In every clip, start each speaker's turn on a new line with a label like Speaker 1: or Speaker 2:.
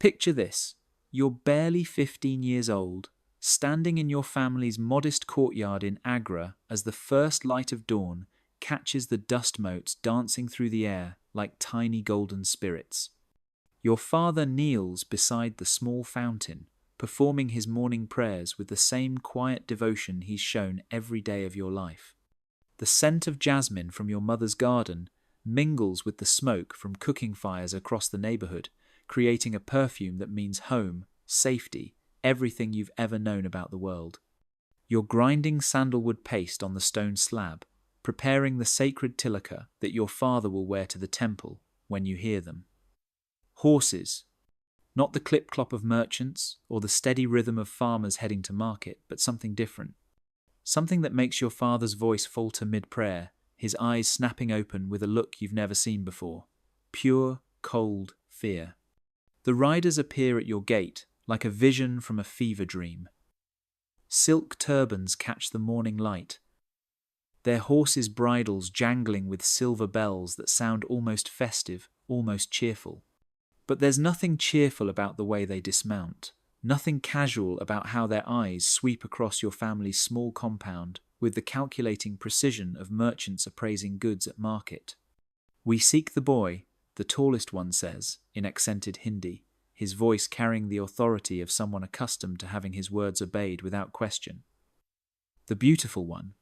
Speaker 1: Picture this. You're barely 15 years old, standing in your family's modest courtyard in Agra as the first light of dawn catches the dust motes dancing through the air like tiny golden spirits. Your father kneels beside the small fountain, performing his morning prayers with the same quiet devotion he's shown every day of your life. The scent of jasmine from your mother's garden mingles with the smoke from cooking fires across the neighborhood, creating a perfume that means home, safety, everything you've ever known about the world. You're grinding sandalwood paste on the stone slab, preparing the sacred tilaka that your father will wear to the temple when you hear them. Horses. Not the clip-clop of merchants or the steady rhythm of farmers heading to market, but something different. Something that makes your father's voice falter mid-prayer, his eyes snapping open with a look you've never seen before. Pure, cold fear. The riders appear at your gate like a vision from a fever dream. Silk turbans catch the morning light, their horses' bridles jangling with silver bells that sound almost festive, almost cheerful. But there's nothing cheerful about the way they dismount, nothing casual about how their eyes sweep across your family's small compound with the calculating precision of merchants appraising goods at market. "We seek the boy," the tallest one says, in accented Hindi, his voice carrying the authority of someone accustomed to having his words obeyed without question. The beautiful one.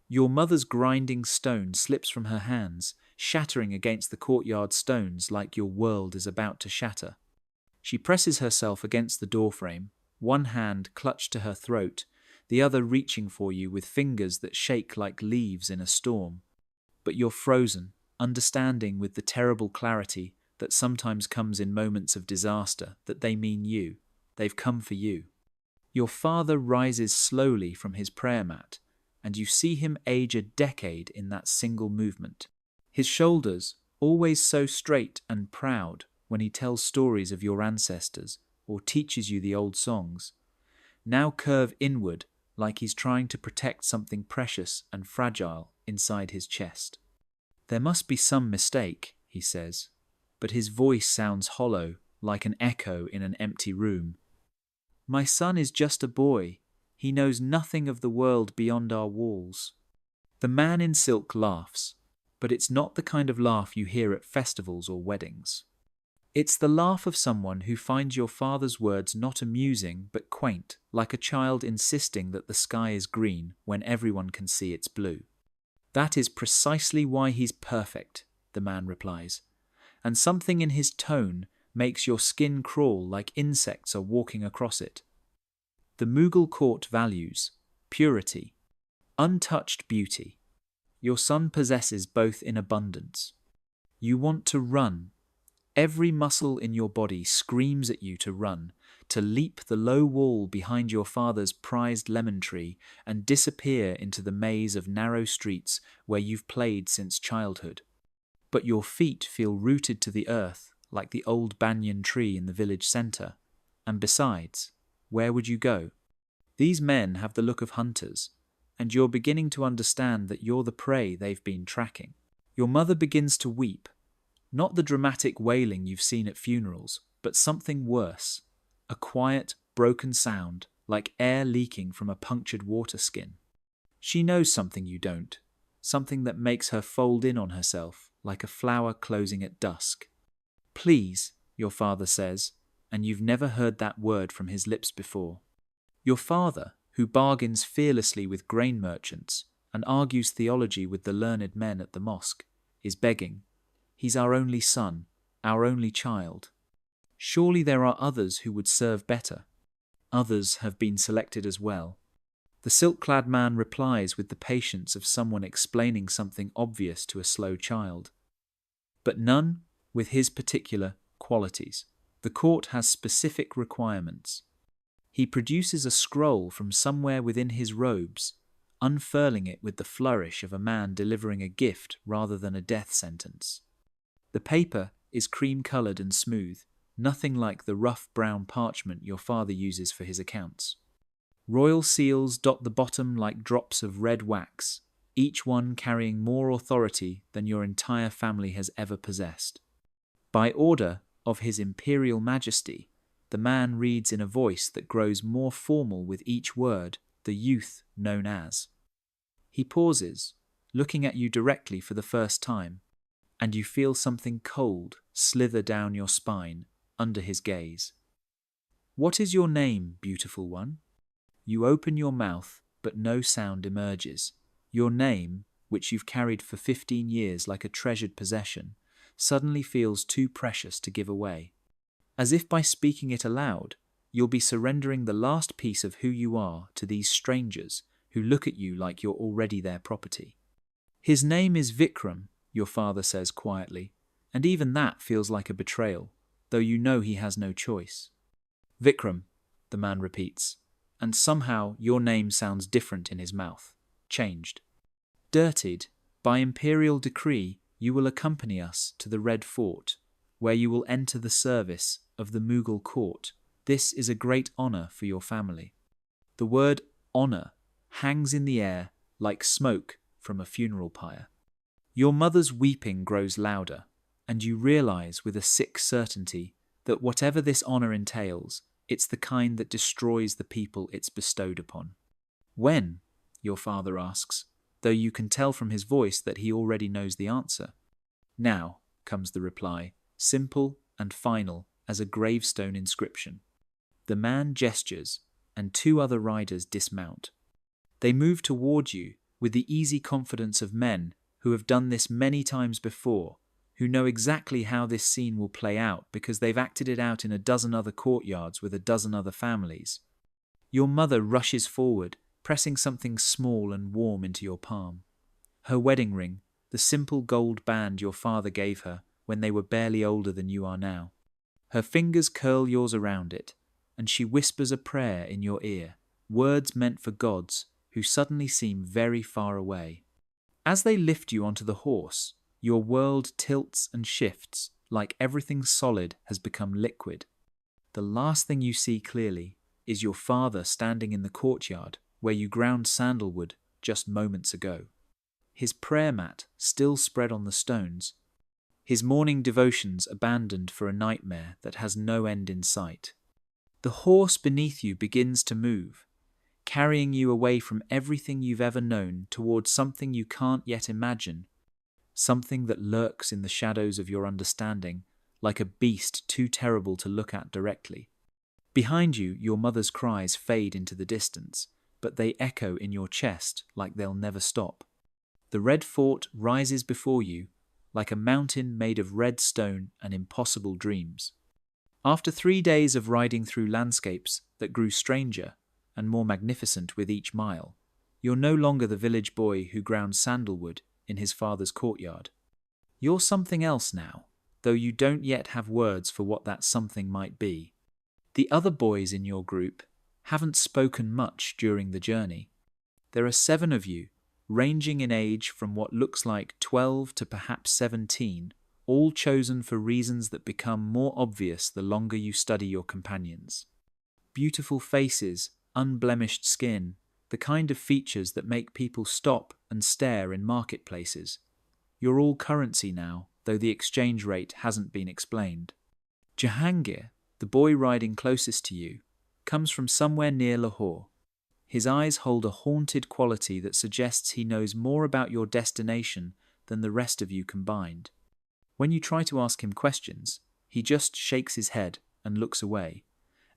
Speaker 1: Your mother's grinding stone slips from her hands, shattering against the courtyard stones like your world is about to shatter. She presses herself against the doorframe, one hand clutched to her throat, the other reaching for you with fingers that shake like leaves in a storm. But you're frozen, understanding with the terrible clarity that sometimes comes in moments of disaster that they mean you. They've come for you. Your father rises slowly from his prayer mat, and you see him age a decade in that single movement. His shoulders, always so straight and proud when he tells stories of your ancestors or teaches you the old songs, now curve inward like he's trying to protect something precious and fragile inside his chest. "There must be some mistake," he says, but his voice sounds hollow, like an echo in an empty room. "My son is just a boy. He knows nothing of the world beyond our walls." The man in silk laughs, but it's not the kind of laugh you hear at festivals or weddings. It's the laugh of someone who finds your father's words not amusing but quaint, like a child insisting that the sky is green when everyone can see it's blue. "That is precisely why he's perfect," the man replies, and something in his tone makes your skin crawl like insects are walking across it. The Mughal court values purity, untouched beauty. Your son possesses both in abundance. You want to run. Every muscle in your body screams at you to run, to leap the low wall behind your father's prized lemon tree and disappear into the maze of narrow streets where you've played since childhood. But your feet feel rooted to the earth like the old banyan tree in the village centre. And besides, where would you go? These men have the look of hunters, and you're beginning to understand that you're the prey they've been tracking. Your mother begins to weep, not the dramatic wailing you've seen at funerals, but something worse, a quiet, broken sound like air leaking from a punctured water skin. She knows something you don't, something that makes her fold in on herself like a flower closing at dusk. "Please," your father says, and you've never heard that word from his lips before. Your father, who bargains fearlessly with grain merchants and argues theology with the learned men at the mosque, is begging. He's our only son, our only child. Surely there are others who would serve better. Others have been selected as well. The silk-clad man replies with the patience of someone explaining something obvious to a slow child. But none with his particular qualities. The court has specific requirements. He produces a scroll from somewhere within his robes, unfurling it with the flourish of a man delivering a gift rather than a death sentence. The paper is cream-coloured and smooth, nothing like the rough brown parchment your father uses for his accounts. Royal seals dot the bottom like drops of red wax, each one carrying more authority than your entire family has ever possessed. By order of His Imperial Majesty, the man reads in a voice that grows more formal with each word, the youth known as. He pauses, looking at you directly for the first time, and you feel something cold slither down your spine under his gaze. What is your name, beautiful one? You open your mouth, but no sound emerges. Your name, which you've carried for 15 years like a treasured possession, suddenly feels too precious to give away. As if by speaking it aloud, you'll be surrendering the last piece of who you are to these strangers who look at you like you're already their property. His name is Vikram, your father says quietly, and even that feels like a betrayal, though you know he has no choice. Vikram, the man repeats, and somehow your name sounds different in his mouth, changed. Dirtied, by imperial decree, you will accompany us to the Red Fort, where you will enter the service of the Mughal court. This is a great honor for your family. The word honor hangs in the air like smoke from a funeral pyre. Your mother's weeping grows louder, and you realize with a sick certainty that whatever this honor entails, it's the kind that destroys the people it's bestowed upon. When? Your father asks, though you can tell from his voice that he already knows the answer. Now, comes the reply, simple and final as a gravestone inscription. The man gestures, and two other riders dismount. They move toward you with the easy confidence of men who have done this many times before, who know exactly how this scene will play out because they've acted it out in a dozen other courtyards with a dozen other families. Your mother rushes forward, pressing something small and warm into your palm. Her wedding ring, the simple gold band your father gave her when they were barely older than you are now. Her fingers curl yours around it, and she whispers a prayer in your ear, words meant for gods who suddenly seem very far away. As they lift you onto the horse, your world tilts and shifts like everything solid has become liquid. The last thing you see clearly is your father standing in the courtyard where you ground sandalwood just moments ago. His prayer mat still spread on the stones, his morning devotions abandoned for a nightmare that has no end in sight. The horse beneath you begins to move, carrying you away from everything you've ever known towards something you can't yet imagine, something that lurks in the shadows of your understanding, like a beast too terrible to look at directly. Behind you, your mother's cries fade into the distance, but they echo in your chest like they'll never stop. The Red Fort rises before you, like a mountain made of red stone and impossible dreams. After 3 days of riding through landscapes that grew stranger and more magnificent with each mile, you're no longer the village boy who ground sandalwood in his father's courtyard. You're something else now, though you don't yet have words for what that something might be. The other boys in your group haven't spoken much during the journey. There are 7 of you, ranging in age from what looks like 12 to perhaps 17, all chosen for reasons that become more obvious the longer you study your companions. Beautiful faces, unblemished skin, the kind of features that make people stop and stare in marketplaces. You're all currency now, though the exchange rate hasn't been explained. Jahangir, the boy riding closest to you, comes from somewhere near Lahore. His eyes hold a haunted quality that suggests he knows more about your destination than the rest of you combined. When you try to ask him questions, he just shakes his head and looks away,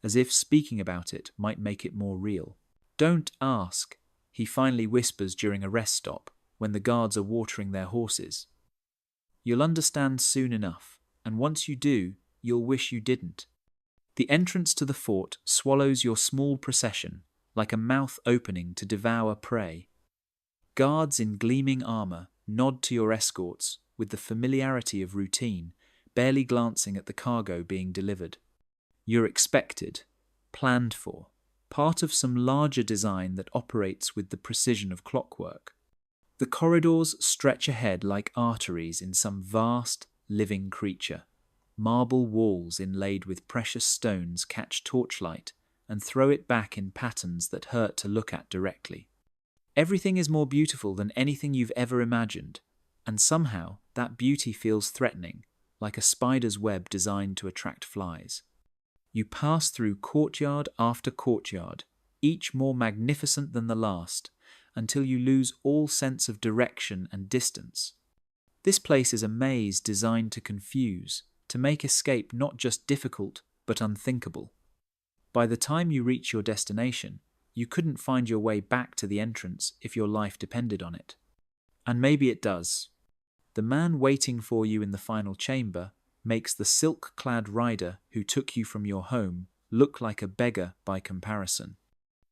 Speaker 1: as if speaking about it might make it more real. Don't ask, he finally whispers during a rest stop when the guards are watering their horses. You'll understand soon enough, and once you do, you'll wish you didn't. The entrance to the fort swallows your small procession like a mouth opening to devour prey. Guards in gleaming armor nod to your escorts with the familiarity of routine, barely glancing at the cargo being delivered. You're expected, planned for, part of some larger design that operates with the precision of clockwork. The corridors stretch ahead like arteries in some vast, living creature. Marble walls inlaid with precious stones catch torchlight and throw it back in patterns that hurt to look at directly. Everything is more beautiful than anything you've ever imagined, and somehow that beauty feels threatening, like a spider's web designed to attract flies. You pass through courtyard after courtyard, each more magnificent than the last, until you lose all sense of direction and distance. This place is a maze designed to confuse, to make escape not just difficult, but unthinkable. By the time you reach your destination, you couldn't find your way back to the entrance if your life depended on it. And maybe it does. The man waiting for you in the final chamber makes the silk-clad rider who took you from your home look like a beggar by comparison.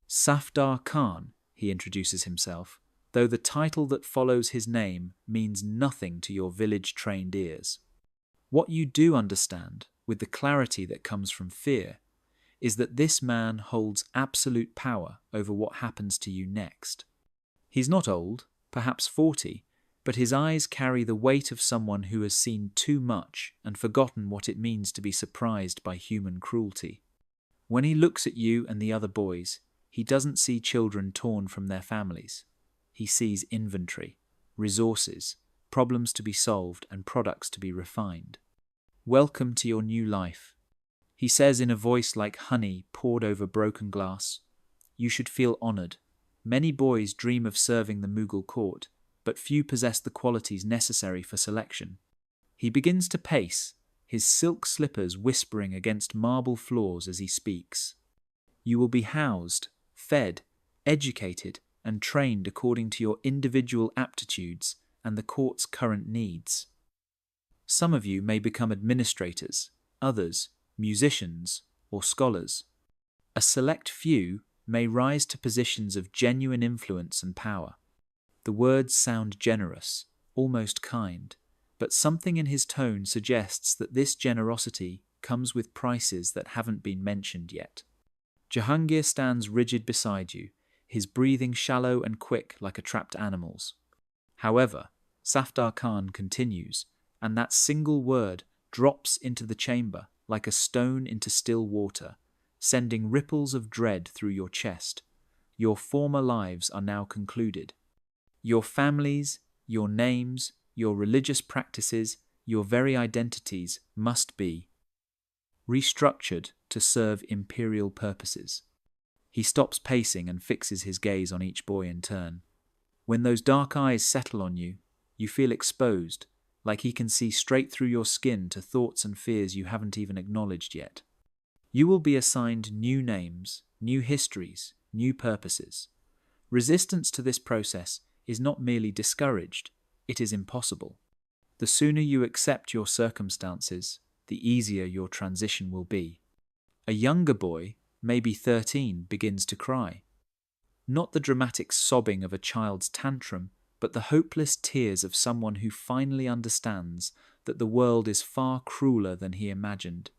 Speaker 1: Safdar Khan, he introduces himself, though the title that follows his name means nothing to your village-trained ears. What you do understand, with the clarity that comes from fear, is that this man holds absolute power over what happens to you next. He's not old, perhaps 40, but his eyes carry the weight of someone who has seen too much and forgotten what it means to be surprised by human cruelty. When he looks at you and the other boys, he doesn't see children torn from their families. He sees inventory, resources, problems to be solved and products to be refined. Welcome to your new life. He says in a voice like honey poured over broken glass, you should feel honoured. Many boys dream of serving the Mughal court, but few possess the qualities necessary for selection. He begins to pace, his silk slippers whispering against marble floors as he speaks. You will be housed, fed, educated, and trained according to your individual aptitudes and the court's current needs. Some of you may become administrators, others, musicians, or scholars. A select few may rise to positions of genuine influence and power. The words sound generous, almost kind, but something in his tone suggests that this generosity comes with prices that haven't been mentioned yet. Jahangir stands rigid beside you, his breathing shallow and quick like a trapped animal's. However, Safdar Khan continues, and that single word drops into the chamber like a stone into still water, sending ripples of dread through your chest. Your former lives are now concluded. Your families, your names, your religious practices, your very identities must be restructured to serve imperial purposes. He stops pacing and fixes his gaze on each boy in turn. When those dark eyes settle on you, you feel exposed, like he can see straight through your skin to thoughts and fears you haven't even acknowledged yet. You will be assigned new names, new histories, new purposes. Resistance to this process is not merely discouraged, it is impossible. The sooner you accept your circumstances, the easier your transition will be. A younger boy, maybe 13, begins to cry. Not the dramatic sobbing of a child's tantrum, but the hopeless tears of someone who finally understands that the world is far crueler than he imagined.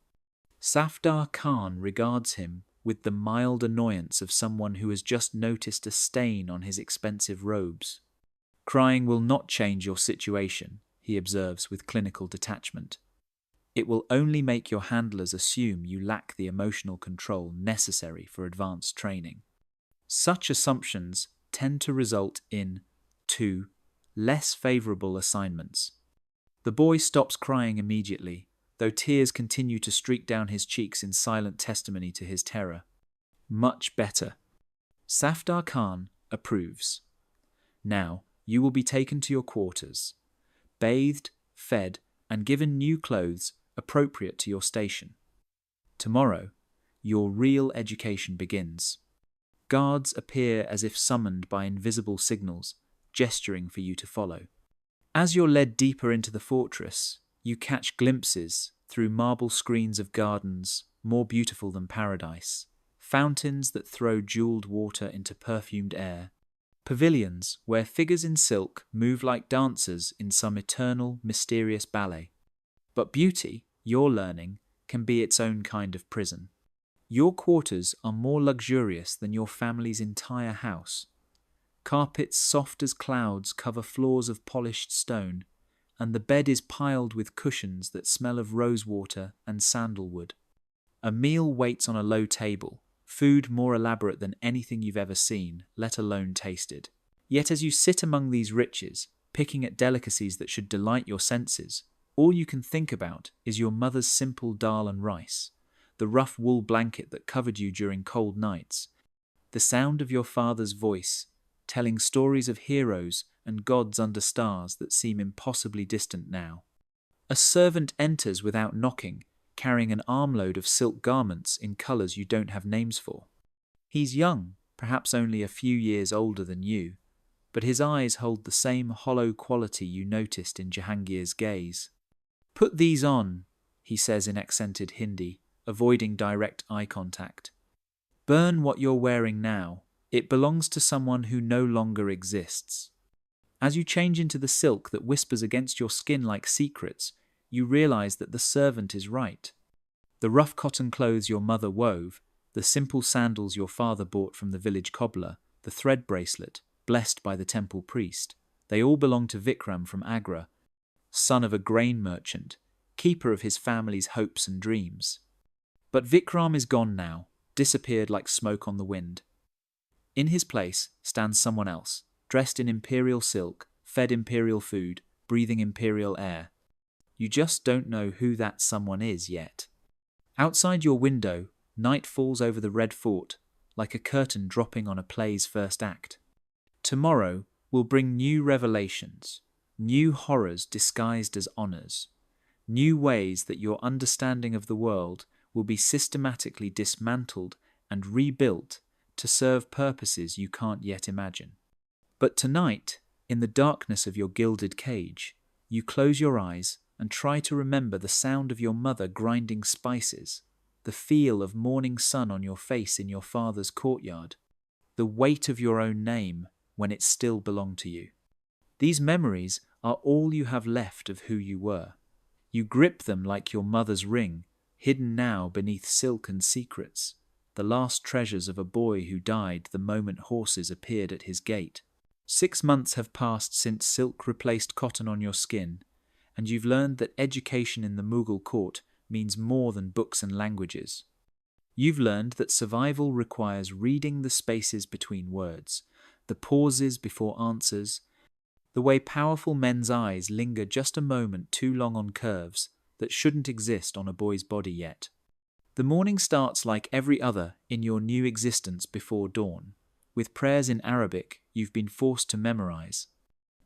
Speaker 1: Safdar Khan regards him with the mild annoyance of someone who has just noticed a stain on his expensive robes. Crying will not change your situation, he observes with clinical detachment. It will only make your handlers assume you lack the emotional control necessary for advanced training. Such assumptions tend to result in 2. Less favourable assignments. The boy stops crying immediately, though tears continue to streak down his cheeks in silent testimony to his terror. Much better. Safdar Khan approves. Now, you will be taken to your quarters, bathed, fed, and given new clothes appropriate to your station. Tomorrow, your real education begins. Guards appear as if summoned by invisible signals, gesturing for you to follow. As you're led deeper into the fortress, you catch glimpses through marble screens of gardens more beautiful than paradise, fountains that throw jeweled water into perfumed air, pavilions where figures in silk move like dancers in some eternal, mysterious ballet. But beauty, you're learning, can be its own kind of prison. Your quarters are more luxurious than your family's entire house. Carpets soft as clouds cover floors of polished stone, and the bed is piled with cushions that smell of rosewater and sandalwood. A meal waits on a low table, food more elaborate than anything you've ever seen, let alone tasted. Yet as you sit among these riches, picking at delicacies that should delight your senses, all you can think about is your mother's simple dal and rice, the rough wool blanket that covered you during cold nights, the sound of your father's voice, telling stories of heroes and gods under stars that seem impossibly distant now. A servant enters without knocking, carrying an armload of silk garments in colours you don't have names for. He's young, perhaps only a few years older than you, but his eyes hold the same hollow quality you noticed in Jahangir's gaze. "Put these on," he says in accented Hindi, avoiding direct eye contact. "Burn what you're wearing now. It belongs to someone who no longer exists." As you change into the silk that whispers against your skin like secrets, you realize that the servant is right. The rough cotton clothes your mother wove, the simple sandals your father bought from the village cobbler, the thread bracelet, blessed by the temple priest, they all belong to Vikram from Agra, son of a grain merchant, keeper of his family's hopes and dreams. But Vikram is gone now, disappeared like smoke on the wind. In his place stands someone else, dressed in imperial silk, fed imperial food, breathing imperial air. You just don't know who that someone is yet. Outside your window, night falls over the red fort, like a curtain dropping on a play's first act. Tomorrow will bring new revelations, new horrors disguised as honors, new ways that your understanding of the world will be systematically dismantled and rebuilt to serve purposes you can't yet imagine. But tonight, in the darkness of your gilded cage, you close your eyes and try to remember the sound of your mother grinding spices, the feel of morning sun on your face in your father's courtyard, the weight of your own name when it still belonged to you. These memories are all you have left of who you were. You grip them like your mother's ring, hidden now beneath silk and secrets, the last treasures of a boy who died the moment horses appeared at his gate. 6 months have passed since silk replaced cotton on your skin, and you've learned that education in the Mughal court means more than books and languages. You've learned that survival requires reading the spaces between words, the pauses before answers, the way powerful men's eyes linger just a moment too long on curves that shouldn't exist on a boy's body yet. The morning starts like every other in your new existence before dawn, with prayers in Arabic you've been forced to memorize,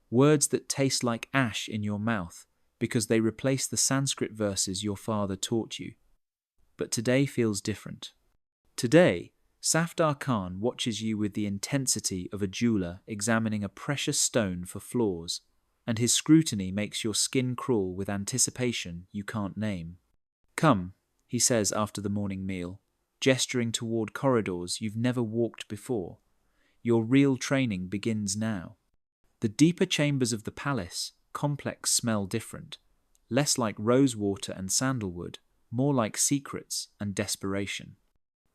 Speaker 1: words that taste like ash in your mouth because they replace the Sanskrit verses your father taught you. But today feels different. Today, Safdar Khan watches you with the intensity of a jeweler examining a precious stone for flaws, and his scrutiny makes your skin crawl with anticipation you can't name. "Come," he says after the morning meal, gesturing toward corridors you've never walked before. "Your real training begins now." The deeper chambers of the palace complex smell different, less like rose water and sandalwood, more like secrets and desperation.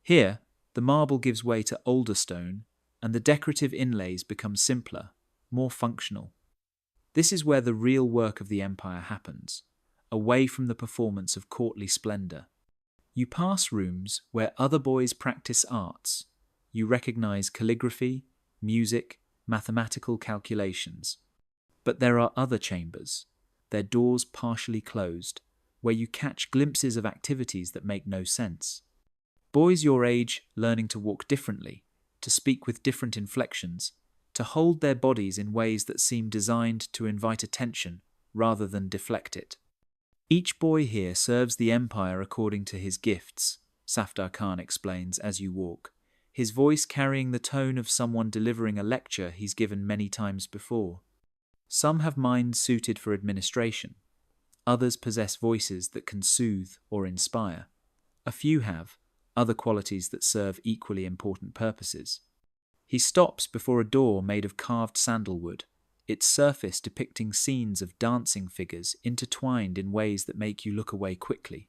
Speaker 1: Here, the marble gives way to older stone, and the decorative inlays become simpler, more functional. This is where the real work of the empire happens, away from the performance of courtly splendor. You pass rooms where other boys practice arts. You recognize calligraphy, music, mathematical calculations. But there are other chambers, their doors partially closed, where you catch glimpses of activities that make no sense. Boys your age learning to walk differently, to speak with different inflections, to hold their bodies in ways that seem designed to invite attention rather than deflect it. Each boy here serves the empire according to his gifts, Safdar Khan explains as you walk, his voice carrying the tone of someone delivering a lecture he's given many times before. Some have minds suited for administration. Others possess voices that can soothe or inspire. A few have other qualities that serve equally important purposes. He stops before a door made of carved sandalwood, its surface depicting scenes of dancing figures intertwined in ways that make you look away quickly.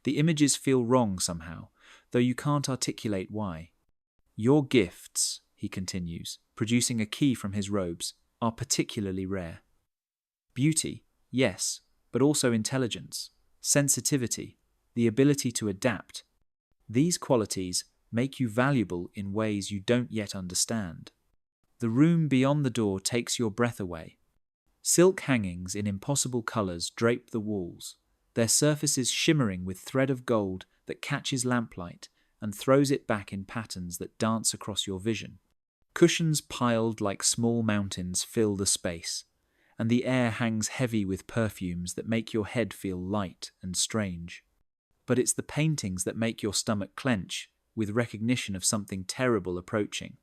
Speaker 1: The images feel wrong somehow, though you can't articulate why. "Your gifts," he continues, producing a key from his robes, "are particularly rare. Beauty, yes, but also intelligence, sensitivity, the ability to adapt. These qualities make you valuable in ways you don't yet understand." The room beyond the door takes your breath away. Silk hangings in impossible colors drape the walls, their surfaces shimmering with thread of gold that catches lamplight and throws it back in patterns that dance across your vision. Cushions piled like small mountains fill the space, and the air hangs heavy with perfumes that make your head feel light and strange. But it's the paintings that make your stomach clench with recognition of something terrible approaching.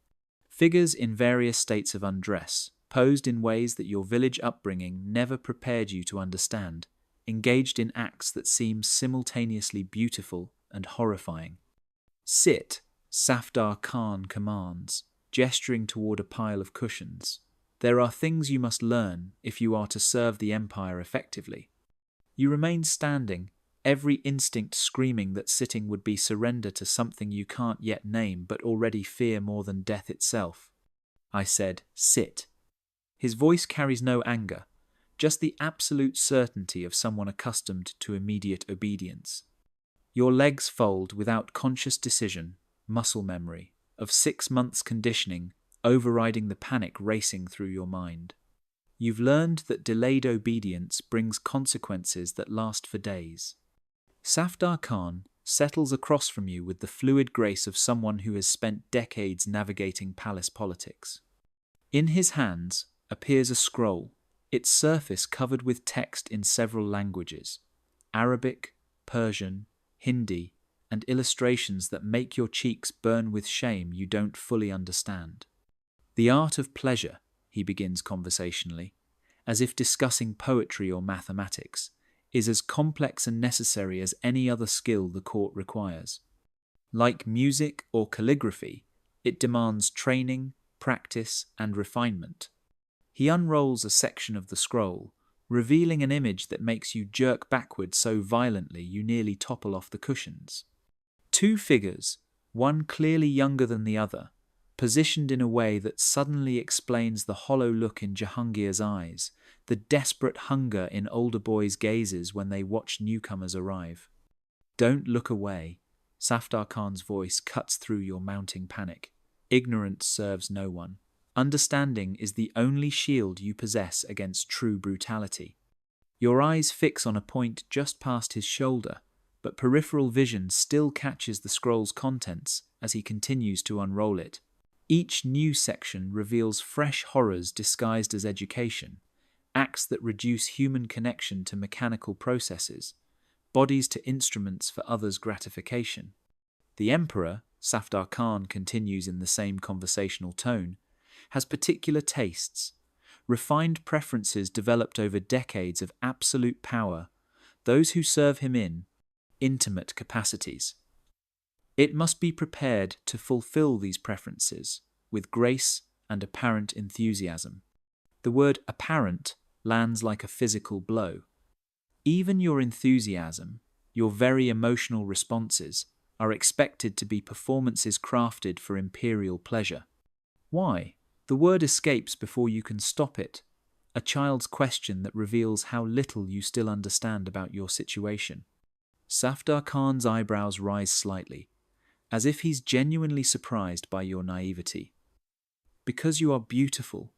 Speaker 1: Figures in various states of undress, posed in ways that your village upbringing never prepared you to understand, engaged in acts that seem simultaneously beautiful and horrifying. Sit, Safdar Khan commands, gesturing toward a pile of cushions. There are things you must learn if you are to serve the empire effectively. You remain standing, every instinct screaming that sitting would be surrender to something you can't yet name but already fear more than death itself. I said, sit. His voice carries no anger, just the absolute certainty of someone accustomed to immediate obedience. Your legs fold without conscious decision, muscle memory, of 6 months' conditioning overriding the panic racing through your mind. You've learned that delayed obedience brings consequences that last for days. Safdar Khan settles across from you with the fluid grace of someone who has spent decades navigating palace politics. In his hands appears a scroll, its surface covered with text in several languages: Arabic, Persian, Hindi, and illustrations that make your cheeks burn with shame you don't fully understand. The art of pleasure, he begins conversationally, as if discussing poetry or mathematics, is as complex and necessary as any other skill the court requires. Like music or calligraphy, it demands training, practice, and refinement. He unrolls a section of the scroll, revealing an image that makes you jerk backward so violently you nearly topple off the cushions. 2 figures, one clearly younger than the other, positioned in a way that suddenly explains the hollow look in Jahangir's eyes, the desperate hunger in older boys' gazes when they watch newcomers arrive. Don't look away. Safdar Khan's voice cuts through your mounting panic. Ignorance serves no one. Understanding is the only shield you possess against true brutality. Your eyes fix on a point just past his shoulder, but peripheral vision still catches the scroll's contents as he continues to unroll it. Each new section reveals fresh horrors disguised as education, acts that reduce human connection to mechanical processes, bodies to instruments for others' gratification. The emperor, Safdar Khan continues in the same conversational tone, has particular tastes, refined preferences developed over decades of absolute power, those who serve him in intimate capacities. It must be prepared to fulfill these preferences with grace and apparent enthusiasm. The word apparent lands like a physical blow. Even your enthusiasm, your very emotional responses, are expected to be performances crafted for imperial pleasure. Why? The word escapes before you can stop it, a child's question that reveals how little you still understand about your situation. Safdar Khan's eyebrows rise slightly, as if he's genuinely surprised by your naivety. Because you are beautiful,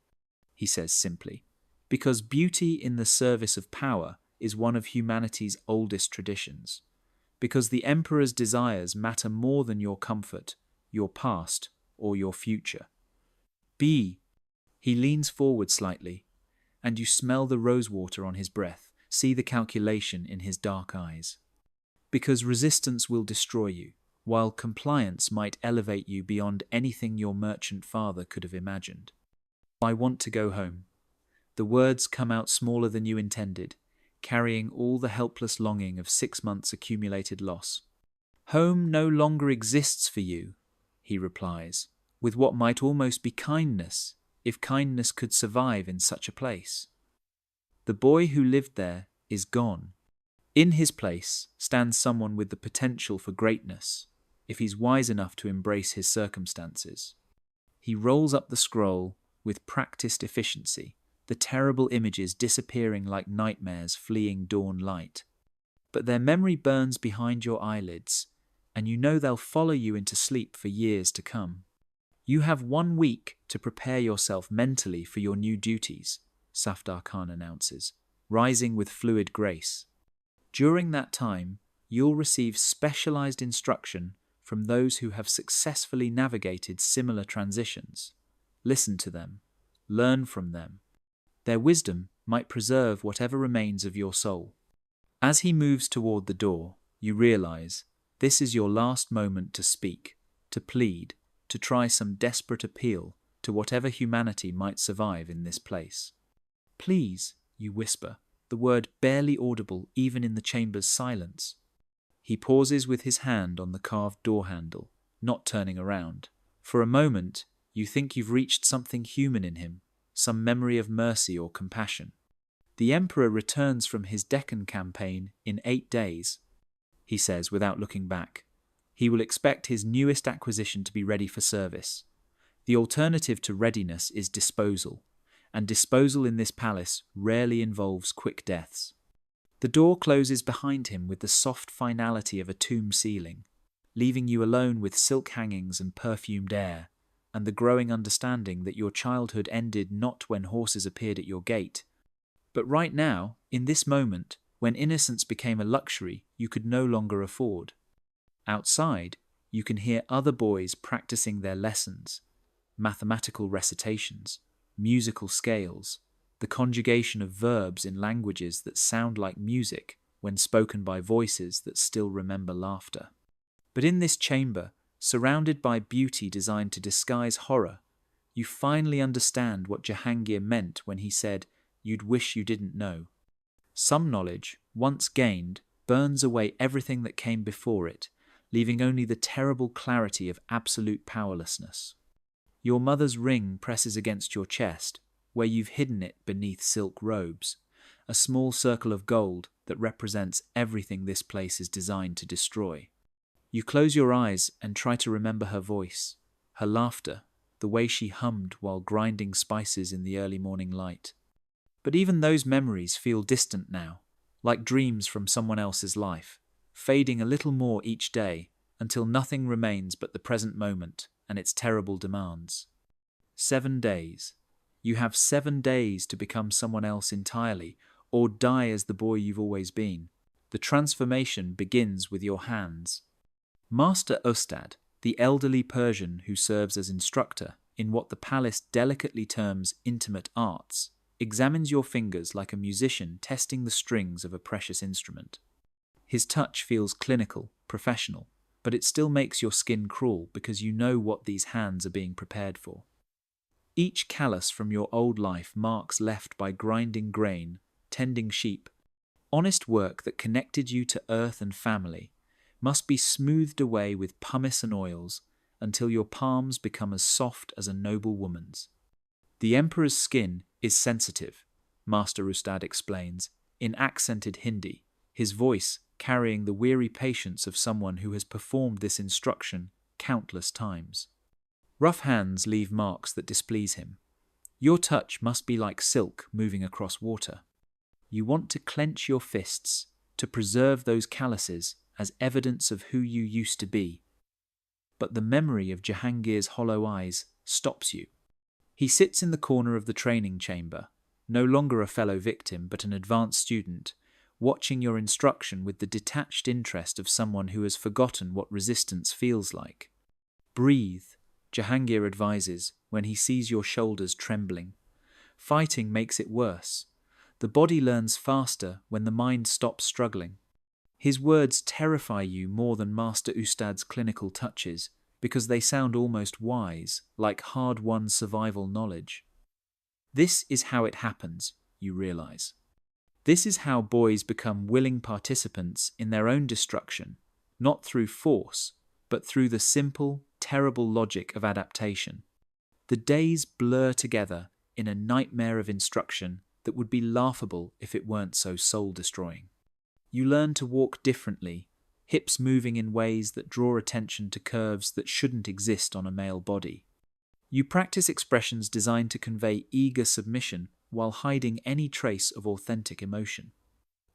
Speaker 1: he says simply, because beauty in the service of power is one of humanity's oldest traditions, because the emperor's desires matter more than your comfort, your past, or your future. He leans forward slightly, and you smell the rosewater on his breath, see the calculation in his dark eyes. Because resistance will destroy you, while compliance might elevate you beyond anything your merchant father could have imagined. I want to go home. The words come out smaller than you intended, carrying all the helpless longing of 6 months' accumulated loss. Home no longer exists for you, he replies, with what might almost be kindness, if kindness could survive in such a place. The boy who lived there is gone. In his place stands someone with the potential for greatness, if he's wise enough to embrace his circumstances. He rolls up the scroll with practiced efficiency, the terrible images disappearing like nightmares fleeing dawn light. But their memory burns behind your eyelids, and you know they'll follow you into sleep for years to come. You have 1 week to prepare yourself mentally for your new duties, Safdar Khan announces, rising with fluid grace. During that time, you'll receive specialized instruction from those who have successfully navigated similar transitions. Listen to them. Learn from them. Their wisdom might preserve whatever remains of your soul. As he moves toward the door, you realize this is your last moment to speak, to plead, to try some desperate appeal to whatever humanity might survive in this place. Please, you whisper, the word barely audible even in the chamber's silence. He pauses with his hand on the carved door handle, not turning around. For a moment, you think you've reached something human in him, some memory of mercy or compassion. The Emperor returns from his Deccan campaign in 8 days, he says without looking back. He will expect his newest acquisition to be ready for service. The alternative to readiness is disposal, and disposal in this palace rarely involves quick deaths. The door closes behind him with the soft finality of a tomb ceiling, leaving you alone with silk hangings and perfumed air, and the growing understanding that your childhood ended not when horses appeared at your gate, but right now, in this moment, when innocence became a luxury you could no longer afford. Outside, you can hear other boys practicing their lessons, mathematical recitations, musical scales, the conjugation of verbs in languages that sound like music when spoken by voices that still remember laughter. But in this chamber, surrounded by beauty designed to disguise horror, you finally understand what Jahangir meant when he said, "You'd wish you didn't know." Some knowledge, once gained, burns away everything that came before it, leaving only the terrible clarity of absolute powerlessness. Your mother's ring presses against your chest, where you've hidden it beneath silk robes, a small circle of gold that represents everything this place is designed to destroy. You close your eyes and try to remember her voice, her laughter, the way she hummed while grinding spices in the early morning light. But even those memories feel distant now, like dreams from someone else's life, fading a little more each day until nothing remains but the present moment and its terrible demands. 7 days. You have 7 days to become someone else entirely, or die as the boy you've always been. The transformation begins with your hands. Master Ustad, the elderly Persian who serves as instructor in what the palace delicately terms intimate arts, examines your fingers like a musician testing the strings of a precious instrument. His touch feels clinical, professional, but it still makes your skin crawl because you know what these hands are being prepared for. Each callus from your old life marks left by grinding grain, tending sheep. Honest work that connected you to earth and family must be smoothed away with pumice and oils until your palms become as soft as a noble woman's. The Emperor's skin is sensitive, Master Ustad explains, in accented Hindi, his voice carrying the weary patience of someone who has performed this instruction countless times. Rough hands leave marks that displease him. Your touch must be like silk moving across water. You want to clench your fists, to preserve those calluses as evidence of who you used to be. But the memory of Jahangir's hollow eyes stops you. He sits in the corner of the training chamber, no longer a fellow victim but an advanced student, watching your instruction with the detached interest of someone who has forgotten what resistance feels like. Breathe, Jahangir advises when he sees your shoulders trembling. Fighting makes it worse. The body learns faster when the mind stops struggling. His words terrify you more than Master Ustad's clinical touches because they sound almost wise, like hard-won survival knowledge. This is how it happens, you realize. This is how boys become willing participants in their own destruction, not through force, but through the simple, terrible logic of adaptation. The days blur together in a nightmare of instruction that would be laughable if it weren't so soul-destroying. You learn to walk differently, hips moving in ways that draw attention to curves that shouldn't exist on a male body. You practice expressions designed to convey eager submission while hiding any trace of authentic emotion.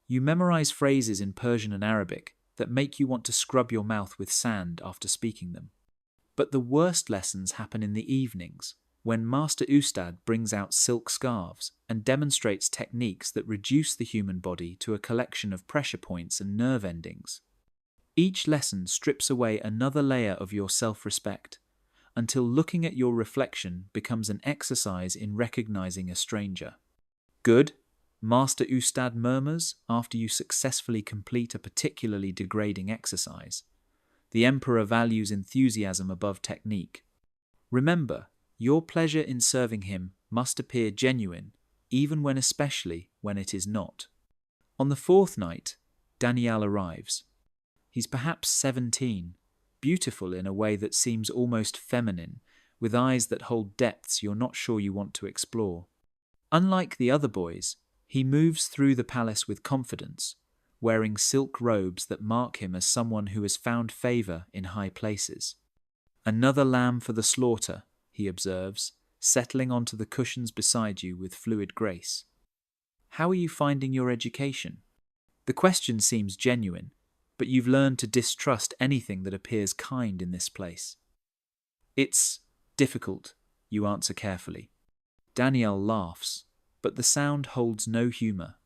Speaker 1: You memorize phrases in Persian and Arabic that make you want to scrub your mouth with sand after speaking them. But the worst lessons happen in the evenings, when Master Ustad brings out silk scarves and demonstrates techniques that reduce the human body to a collection of pressure points and nerve endings. Each lesson strips away another layer of your self-respect, until looking at your reflection becomes an exercise in recognizing a stranger. Good, Master Ustad murmurs after you successfully complete a particularly degrading exercise. The Emperor values enthusiasm above technique. Remember, your pleasure in serving him must appear genuine, especially when it is not. On the fourth night, Daniel arrives. He's perhaps 17, beautiful in a way that seems almost feminine, with eyes that hold depths you're not sure you want to explore. Unlike the other boys, he moves through the palace with confidence, wearing silk robes that mark him as someone who has found favor in high places. Another lamb for the slaughter, he observes, settling onto the cushions beside you with fluid grace. How are you finding your education? The question seems genuine, but you've learned to distrust anything that appears kind in this place. It's difficult, you answer carefully. Daniel laughs, but the sound holds no humor.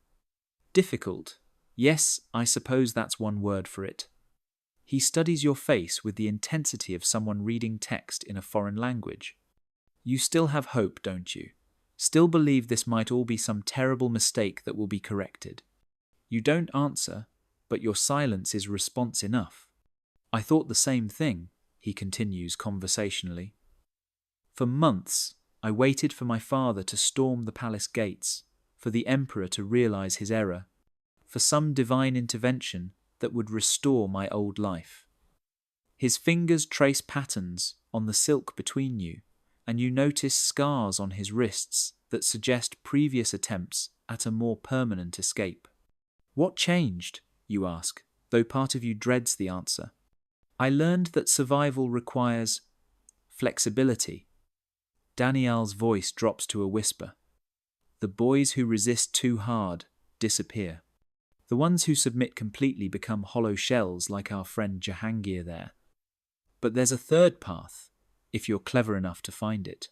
Speaker 1: Difficult? Yes, I suppose that's one word for it. He studies your face with the intensity of someone reading text in a foreign language. You still have hope, don't you? Still believe this might all be some terrible mistake that will be corrected. You don't answer, but your silence is response enough. I thought the same thing, he continues conversationally. For months, I waited for my father to storm the palace gates, for the emperor to realize his error, for some divine intervention that would restore my old life. His fingers trace patterns on the silk between you, and you notice scars on his wrists that suggest previous attempts at a more permanent escape. What changed, you ask, though part of you dreads the answer. I learned that survival requires flexibility. Daniel's voice drops to a whisper. The boys who resist too hard disappear. The ones who submit completely become hollow shells like our friend Jahangir there. But there's a third path, if you're clever enough to find it.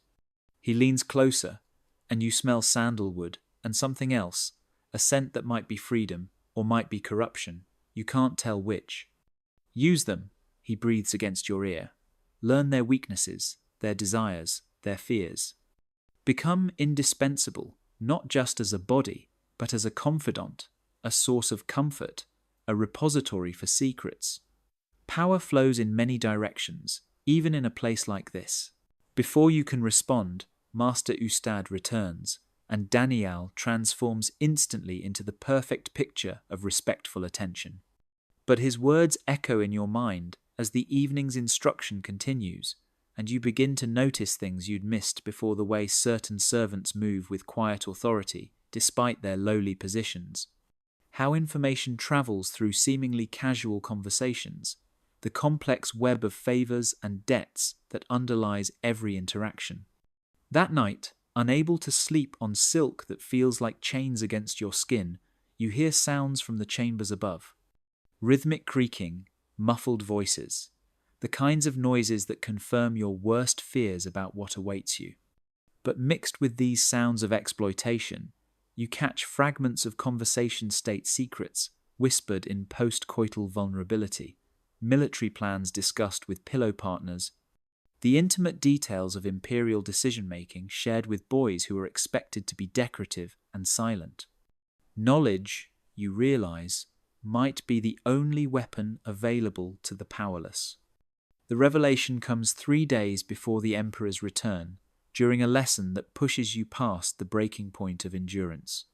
Speaker 1: He leans closer, and you smell sandalwood and something else, a scent that might be freedom or might be corruption. You can't tell which. Use them, he breathes against your ear. Learn their weaknesses, their desires, their fears. Become indispensable, not just as a body, but as a confidant, a source of comfort, a repository for secrets. Power flows in many directions, even in a place like this. Before you can respond, Master Ustad returns, and Daniel transforms instantly into the perfect picture of respectful attention. But his words echo in your mind as the evening's instruction continues, and you begin to notice things you'd missed before, the way certain servants move with quiet authority, despite their lowly positions. How information travels through seemingly casual conversations, the complex web of favors and debts that underlies every interaction. That night, unable to sleep on silk that feels like chains against your skin, you hear sounds from the chambers above. Rhythmic creaking, muffled voices, the kinds of noises that confirm your worst fears about what awaits you. But mixed with these sounds of exploitation, you catch fragments of conversation state secrets whispered in post-coital vulnerability, military plans discussed with pillow partners, the intimate details of imperial decision-making shared with boys who are expected to be decorative and silent. Knowledge, you realize, might be the only weapon available to the powerless. The revelation comes 3 days before the Emperor's return, during a lesson that pushes you past the breaking point of endurance.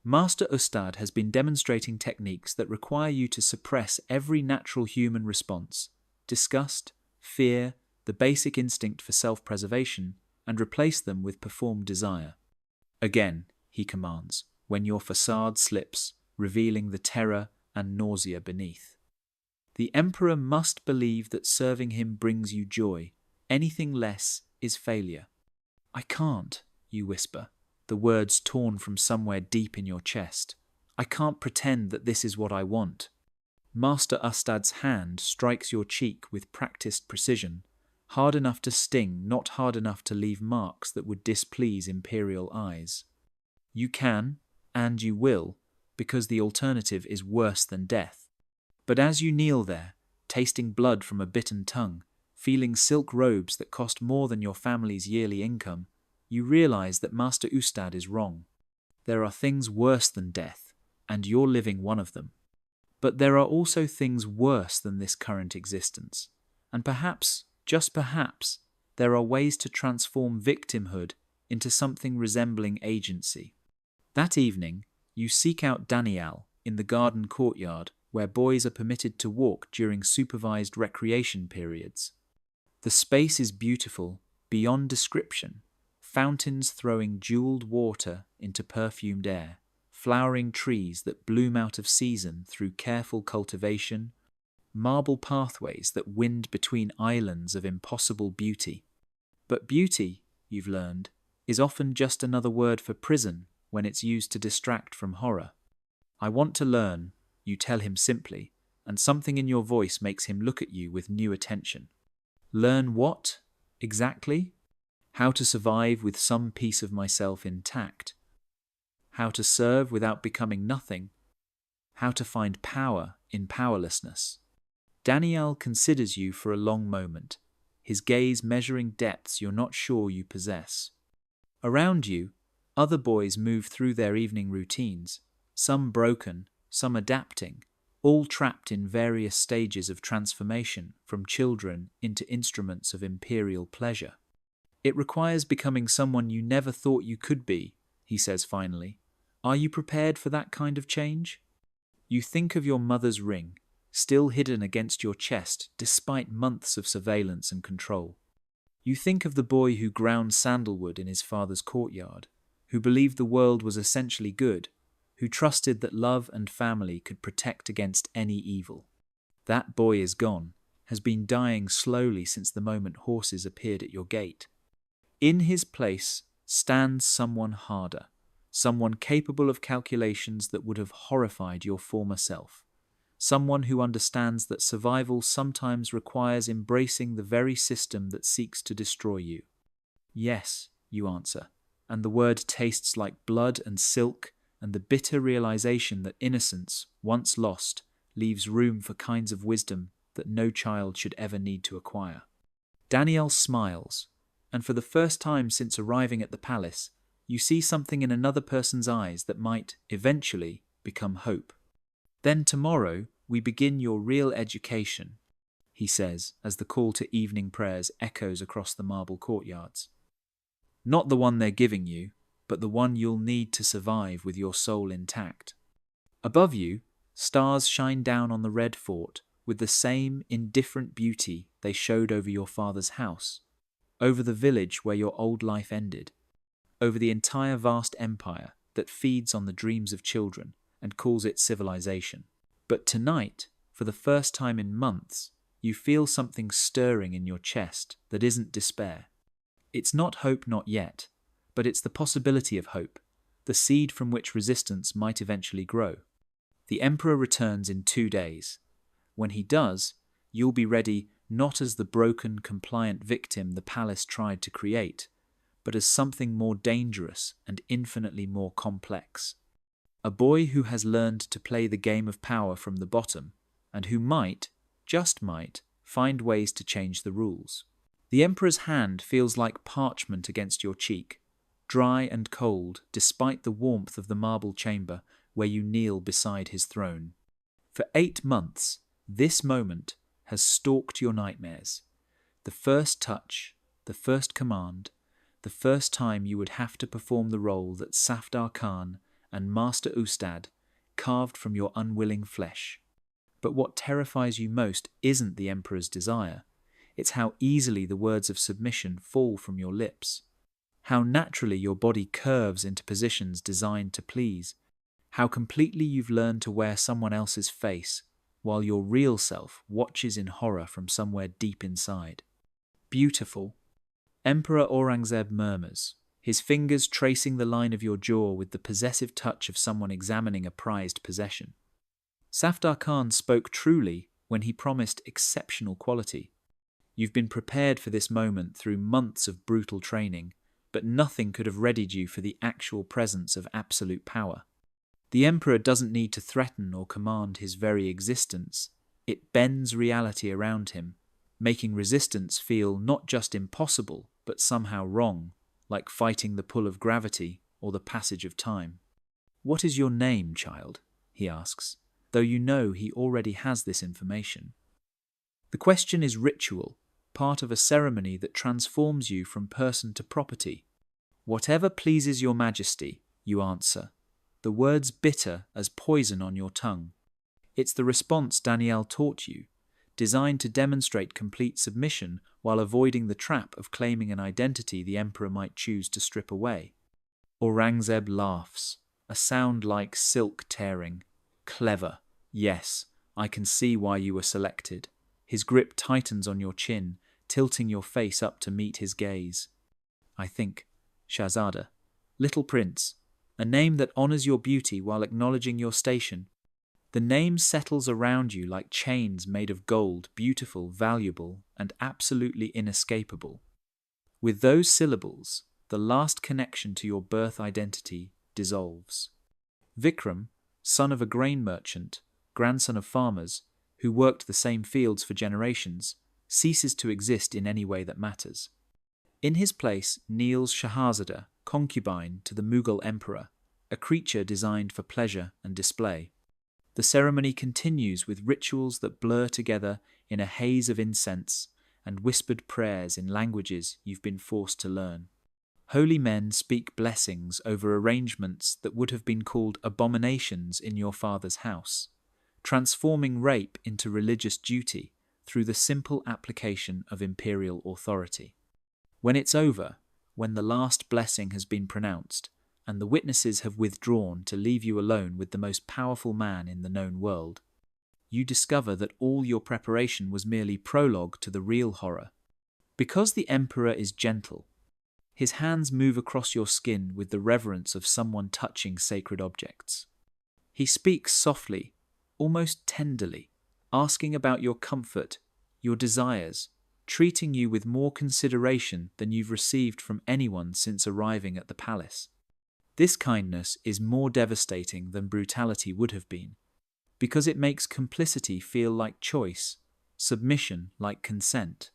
Speaker 1: Master Ustad has been demonstrating techniques that require you to suppress every natural human response, disgust, fear, the basic instinct for self-preservation, and replace them with performed desire. Again, he commands, when your facade slips, revealing the terror and nausea beneath. The Emperor must believe that serving him brings you joy. Anything less is failure. I can't, you whisper, the words torn from somewhere deep in your chest. I can't pretend that this is what I want. Master Ustad's hand strikes your cheek with practiced precision, hard enough to sting, not hard enough to leave marks that would displease imperial eyes. You can, and you will, because the alternative is worse than death. But as you kneel there, tasting blood from a bitten tongue, feeling silk robes that cost more than your family's yearly income, you realize that Master Ustad is wrong. There are things worse than death, and you're living one of them. But there are also things worse than this current existence. And perhaps, just perhaps, there are ways to transform victimhood into something resembling agency. That evening, you seek out Daniel in the garden courtyard where boys are permitted to walk during supervised recreation periods. The space is beautiful, beyond description. Fountains throwing jeweled water into perfumed air, flowering trees that bloom out of season through careful cultivation, marble pathways that wind between islands of impossible beauty. But beauty, you've learned, is often just another word for prison when it's used to distract from horror. I want to learn, you tell him simply, and something in your voice makes him look at you with new attention. Learn what, exactly? How to survive with some piece of myself intact. How to serve without becoming nothing. How to find power in powerlessness. Daniel considers you for a long moment, his gaze measuring depths you're not sure you possess. Around you, other boys move through their evening routines, some broken, some adapting, all trapped in various stages of transformation from children into instruments of imperial pleasure. It requires becoming someone you never thought you could be, he says finally. Are you prepared for that kind of change? You think of your mother's ring, still hidden against your chest despite months of surveillance and control. You think of the boy who ground sandalwood in his father's courtyard, who believed the world was essentially good, who trusted that love and family could protect against any evil. That boy is gone, has been dying slowly since the moment horses appeared at your gate. In his place stands someone harder, someone capable of calculations that would have horrified your former self, someone who understands that survival sometimes requires embracing the very system that seeks to destroy you. Yes, you answer, and the word tastes like blood and silk and the bitter realization that innocence, once lost, leaves room for kinds of wisdom that no child should ever need to acquire. Daniel smiles, and for the first time since arriving at the palace, you see something in another person's eyes that might, eventually, become hope. Then tomorrow, we begin your real education, he says as the call to evening prayers echoes across the marble courtyards. Not the one they're giving you, but the one you'll need to survive with your soul intact. Above you, stars shine down on the red fort with the same indifferent beauty they showed over your father's house, over the village where your old life ended, over the entire vast empire that feeds on the dreams of children and calls it civilization. But tonight, for the first time in months, you feel something stirring in your chest that isn't despair. It's not hope not yet, but it's the possibility of hope, the seed from which resistance might eventually grow. The Emperor returns in 2 days. When he does, you'll be ready not as the broken, compliant victim the palace tried to create, but as something more dangerous and infinitely more complex. A boy who has learned to play the game of power from the bottom, and who might, just might, find ways to change the rules. The Emperor's hand feels like parchment against your cheek, dry and cold despite the warmth of the marble chamber where you kneel beside his throne. For 8 months, this moment has stalked your nightmares. The first touch, the first command, the first time you would have to perform the role that Safdar Khan and Master Ustad carved from your unwilling flesh. But what terrifies you most isn't the Emperor's desire. It's how easily the words of submission fall from your lips. How naturally your body curves into positions designed to please. How completely you've learned to wear someone else's face, while your real self watches in horror from somewhere deep inside. Beautiful. Emperor Aurangzeb murmurs, his fingers tracing the line of your jaw with the possessive touch of someone examining a prized possession. Safdar Khan spoke truly when he promised exceptional quality. You've been prepared for this moment through months of brutal training, but nothing could have readied you for the actual presence of absolute power. The Emperor doesn't need to threaten or command his very existence. It bends reality around him, making resistance feel not just impossible, but somehow wrong, like fighting the pull of gravity or the passage of time. "What is your name, child?" he asks, though you know he already has this information. The question is ritual, part of a ceremony that transforms you from person to property. "Whatever pleases your majesty," you answer, the words bitter as poison on your tongue. It's the response Danielle taught you, designed to demonstrate complete submission while avoiding the trap of claiming an identity the emperor might choose to strip away. Aurangzeb laughs, a sound like silk tearing. "Clever. Yes, I can see why you were selected." His grip tightens on your chin, tilting your face up to meet his gaze. "I think, Shahzada, little prince, a name that honors your beauty while acknowledging your station." The name settles around you like chains made of gold, beautiful, valuable, and absolutely inescapable. With those syllables, the last connection to your birth identity dissolves. Vikram, son of a grain merchant, grandson of farmers, who worked the same fields for generations, ceases to exist in any way that matters. In his place kneels Shahzada, concubine to the Mughal emperor, a creature designed for pleasure and display. The ceremony continues with rituals that blur together in a haze of incense and whispered prayers in languages you've been forced to learn. Holy men speak blessings over arrangements that would have been called abominations in your father's house, transforming rape into religious duty through the simple application of imperial authority. When it's over, when the last blessing has been pronounced, and the witnesses have withdrawn to leave you alone with the most powerful man in the known world, you discover that all your preparation was merely prologue to the real horror. Because the emperor is gentle, his hands move across your skin with the reverence of someone touching sacred objects. He speaks softly, almost tenderly, asking about your comfort, your desires, treating you with more consideration than you've received from anyone since arriving at the palace. This kindness is more devastating than brutality would have been, because it makes complicity feel like choice, submission like consent.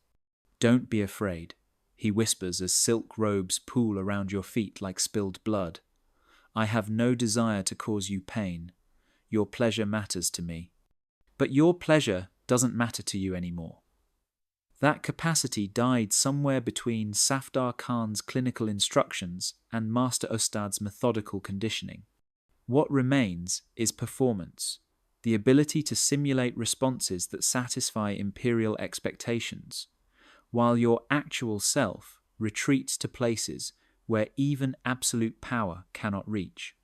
Speaker 1: "Don't be afraid," he whispers as silk robes pool around your feet like spilled blood. "I have no desire to cause you pain. Your pleasure matters to me. But your pleasure doesn't matter to you anymore." That capacity died somewhere between Safdar Khan's clinical instructions and Master Ustad's methodical conditioning. What remains is performance, the ability to simulate responses that satisfy imperial expectations, while your actual self retreats to places where even absolute power cannot reach.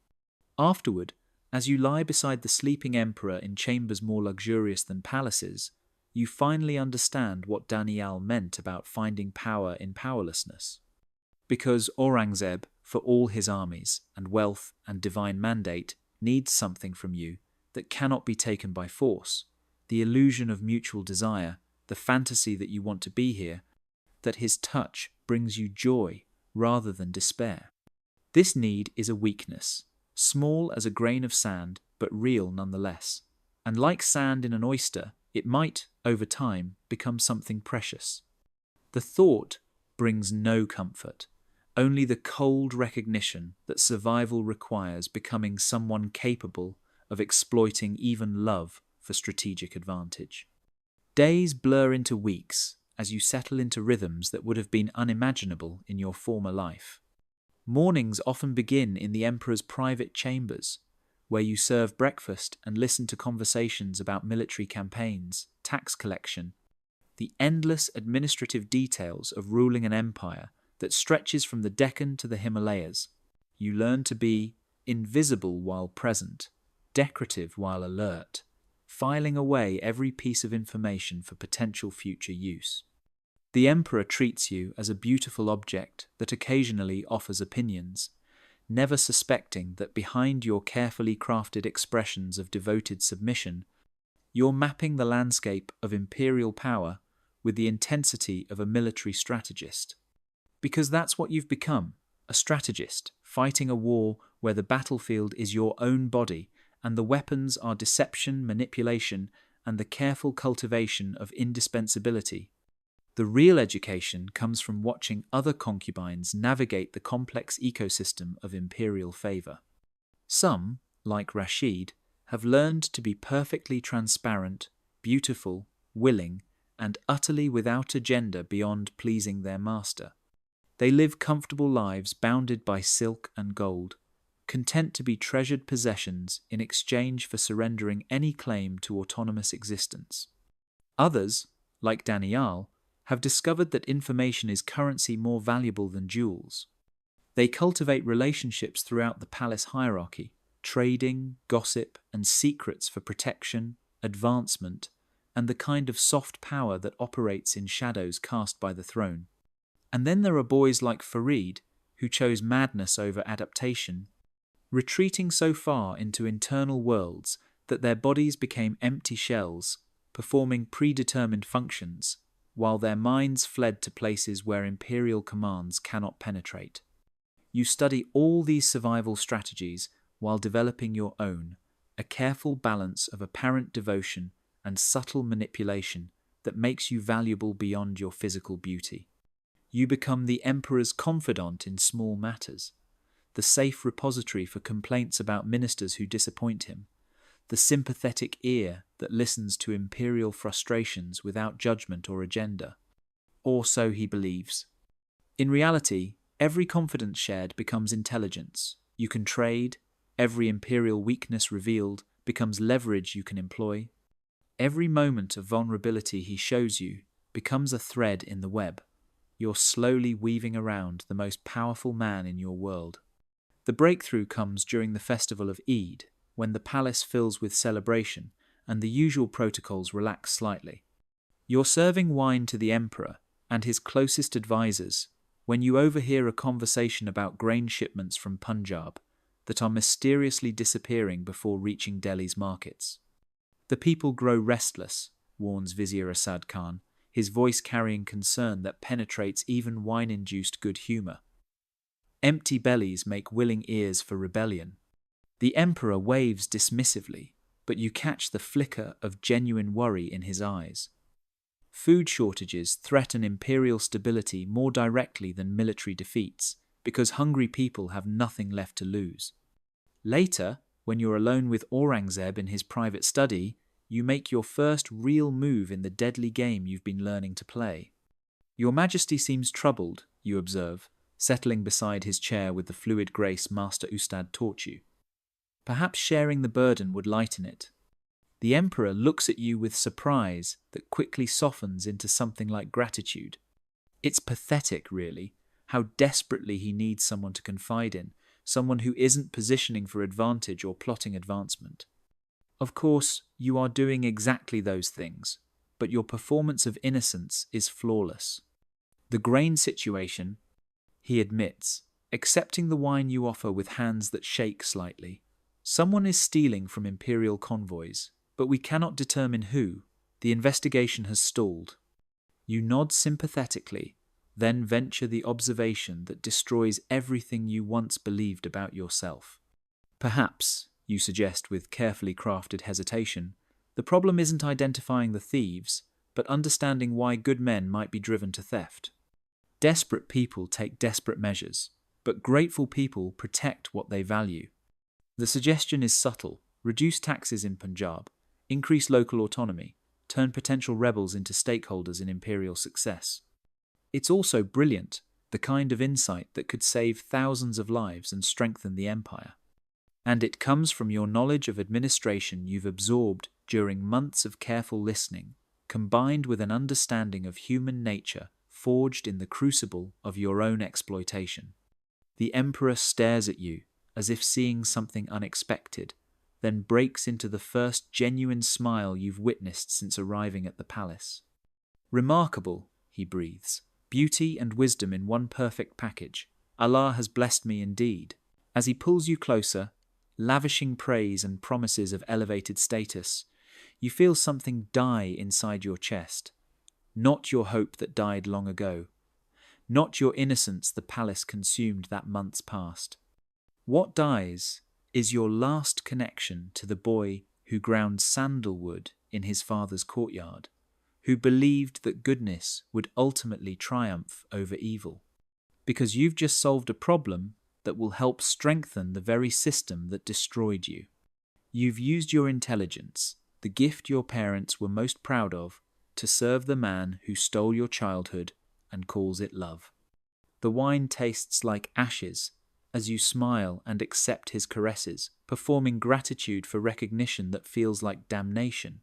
Speaker 1: Afterward, as you lie beside the sleeping emperor in chambers more luxurious than palaces, you finally understand what Danielle meant about finding power in powerlessness. Because Aurangzeb, for all his armies and wealth and divine mandate, needs something from you that cannot be taken by force, the illusion of mutual desire, the fantasy that you want to be here, that his touch brings you joy rather than despair. This need is a weakness, small as a grain of sand, but real nonetheless. And like sand in an oyster, it might, over time, become something precious. The thought brings no comfort, only the cold recognition that survival requires becoming someone capable of exploiting even love for strategic advantage. Days blur into weeks as you settle into rhythms that would have been unimaginable in your former life. Mornings often begin in the emperor's private chambers, where you serve breakfast and listen to conversations about military campaigns, tax collection, the endless administrative details of ruling an empire that stretches from the Deccan to the Himalayas. You learn to be invisible while present, decorative while alert, filing away every piece of information for potential future use. The emperor treats you as a beautiful object that occasionally offers opinions, never suspecting that behind your carefully crafted expressions of devoted submission, you're mapping the landscape of imperial power with the intensity of a military strategist. Because that's what you've become, a strategist, fighting a war where the battlefield is your own body and the weapons are deception, manipulation, and the careful cultivation of indispensability. The real education comes from watching other concubines navigate the complex ecosystem of imperial favor. Some, like Rashid, have learned to be perfectly transparent, beautiful, willing, and utterly without agenda beyond pleasing their master. They live comfortable lives bounded by silk and gold, content to be treasured possessions in exchange for surrendering any claim to autonomous existence. Others, like Daniel, have discovered that information is currency more valuable than jewels. They cultivate relationships throughout the palace hierarchy, trading, gossip, and secrets for protection, advancement, and the kind of soft power that operates in shadows cast by the throne. And then there are boys like Farid, who chose madness over adaptation, retreating so far into internal worlds that their bodies became empty shells, performing predetermined functions, while their minds fled to places where imperial commands cannot penetrate. You study all these survival strategies while developing your own, a careful balance of apparent devotion and subtle manipulation that makes you valuable beyond your physical beauty. You become the emperor's confidant in small matters, the safe repository for complaints about ministers who disappoint him, the sympathetic ear that listens to imperial frustrations without judgment or agenda. Or so he believes. In reality, every confidence shared becomes intelligence. You can trade. Every imperial weakness revealed becomes leverage you can employ. Every moment of vulnerability he shows you becomes a thread in the web. You're slowly weaving around the most powerful man in your world. The breakthrough comes during the festival of Eid, when the palace fills with celebration and the usual protocols relax slightly. You're serving wine to the emperor and his closest advisors when you overhear a conversation about grain shipments from Punjab that are mysteriously disappearing before reaching Delhi's markets. The people grow restless, warns Vizier Asad Khan, his voice carrying concern that penetrates even wine-induced good humour. Empty bellies make willing ears for rebellion. The emperor waves dismissively, but you catch the flicker of genuine worry in his eyes. Food shortages threaten imperial stability more directly than military defeats, because hungry people have nothing left to lose. Later, when you're alone with Aurangzeb in his private study, you make your first real move in the deadly game you've been learning to play. Your Majesty seems troubled, you observe, settling beside his chair with the fluid grace Master Ustad taught you. Perhaps sharing the burden would lighten it. The Emperor looks at you with surprise that quickly softens into something like gratitude. It's pathetic, really, how desperately he needs someone to confide in, someone who isn't positioning for advantage or plotting advancement. Of course, you are doing exactly those things, but your performance of innocence is flawless. The grain situation, he admits, accepting the wine you offer with hands that shake slightly. Someone is stealing from imperial convoys, but we cannot determine who. The investigation has stalled. You nod sympathetically, then venture the observation that destroys everything you once believed about yourself. Perhaps, you suggest with carefully crafted hesitation, the problem isn't identifying the thieves, but understanding why good men might be driven to theft. Desperate people take desperate measures, but grateful people protect what they value. The suggestion is subtle: reduce taxes in Punjab, increase local autonomy, turn potential rebels into stakeholders in imperial success. It's also brilliant, the kind of insight that could save thousands of lives and strengthen the empire. And it comes from your knowledge of administration you've absorbed during months of careful listening, combined with an understanding of human nature forged in the crucible of your own exploitation. The Emperor stares at you, as if seeing something unexpected, then breaks into the first genuine smile you've witnessed since arriving at the palace. Remarkable, he breathes. Beauty and wisdom in one perfect package. Allah has blessed me indeed. As he pulls you closer, lavishing praise and promises of elevated status, you feel something die inside your chest. Not your hope that died long ago. Not your innocence the palace consumed that months past. What dies is your last connection to the boy who ground sandalwood in his father's courtyard, who believed that goodness would ultimately triumph over evil. Because you've just solved a problem that will help strengthen the very system that destroyed you. You've used your intelligence, the gift your parents were most proud of, to serve the man who stole your childhood and calls it love. The wine tastes like ashes as you smile and accept his caresses, performing gratitude for recognition that feels like damnation.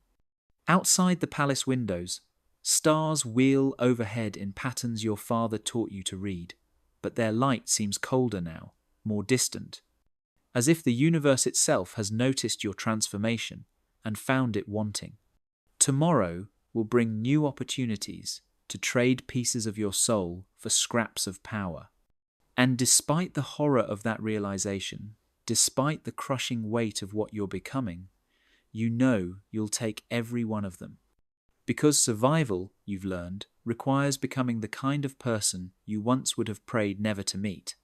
Speaker 1: Outside the palace windows, stars wheel overhead in patterns your father taught you to read, but their light seems colder now, more distant, as if the universe itself has noticed your transformation and found it wanting. Tomorrow will bring new opportunities to trade pieces of your soul for scraps of power. And despite the horror of that realization, despite the crushing weight of what you're becoming, you know you'll take every one of them. Because survival, you've learned, requires becoming the kind of person you once would have prayed never to meet.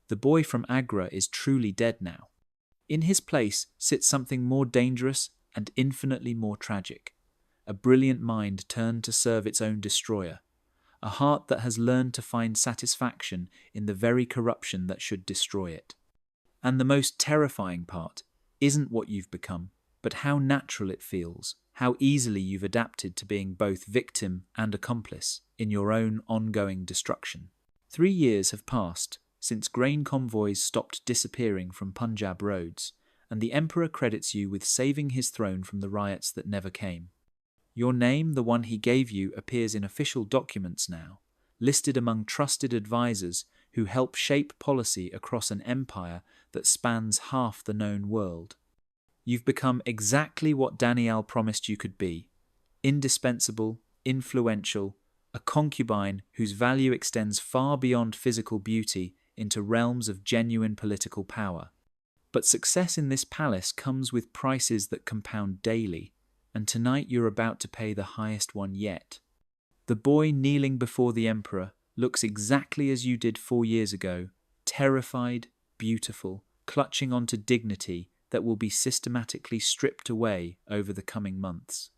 Speaker 1: The boy from Agra is truly dead now. In his place sits something more dangerous and infinitely more tragic. A brilliant mind turned to serve its own destroyer. A heart that has learned to find satisfaction in the very corruption that should destroy it. And the most terrifying part isn't what you've become, but how natural it feels, how easily you've adapted to being both victim and accomplice in your own ongoing destruction. 3 years have passed since grain convoys stopped disappearing from Punjab roads, and the emperor credits you with saving his throne from the riots that never came. Your name, the one he gave you, appears in official documents now, listed among trusted advisors who help shape policy across an empire that spans half the known world. You've become exactly what Danielle promised you could be: indispensable, influential, a concubine whose value extends far beyond physical beauty into realms of genuine political power. But success in this palace comes with prices that compound daily, and tonight you're about to pay the highest one yet. The boy kneeling before the emperor looks exactly as you did 4 years ago, terrified, beautiful, clutching onto dignity that will be systematically stripped away over the coming months.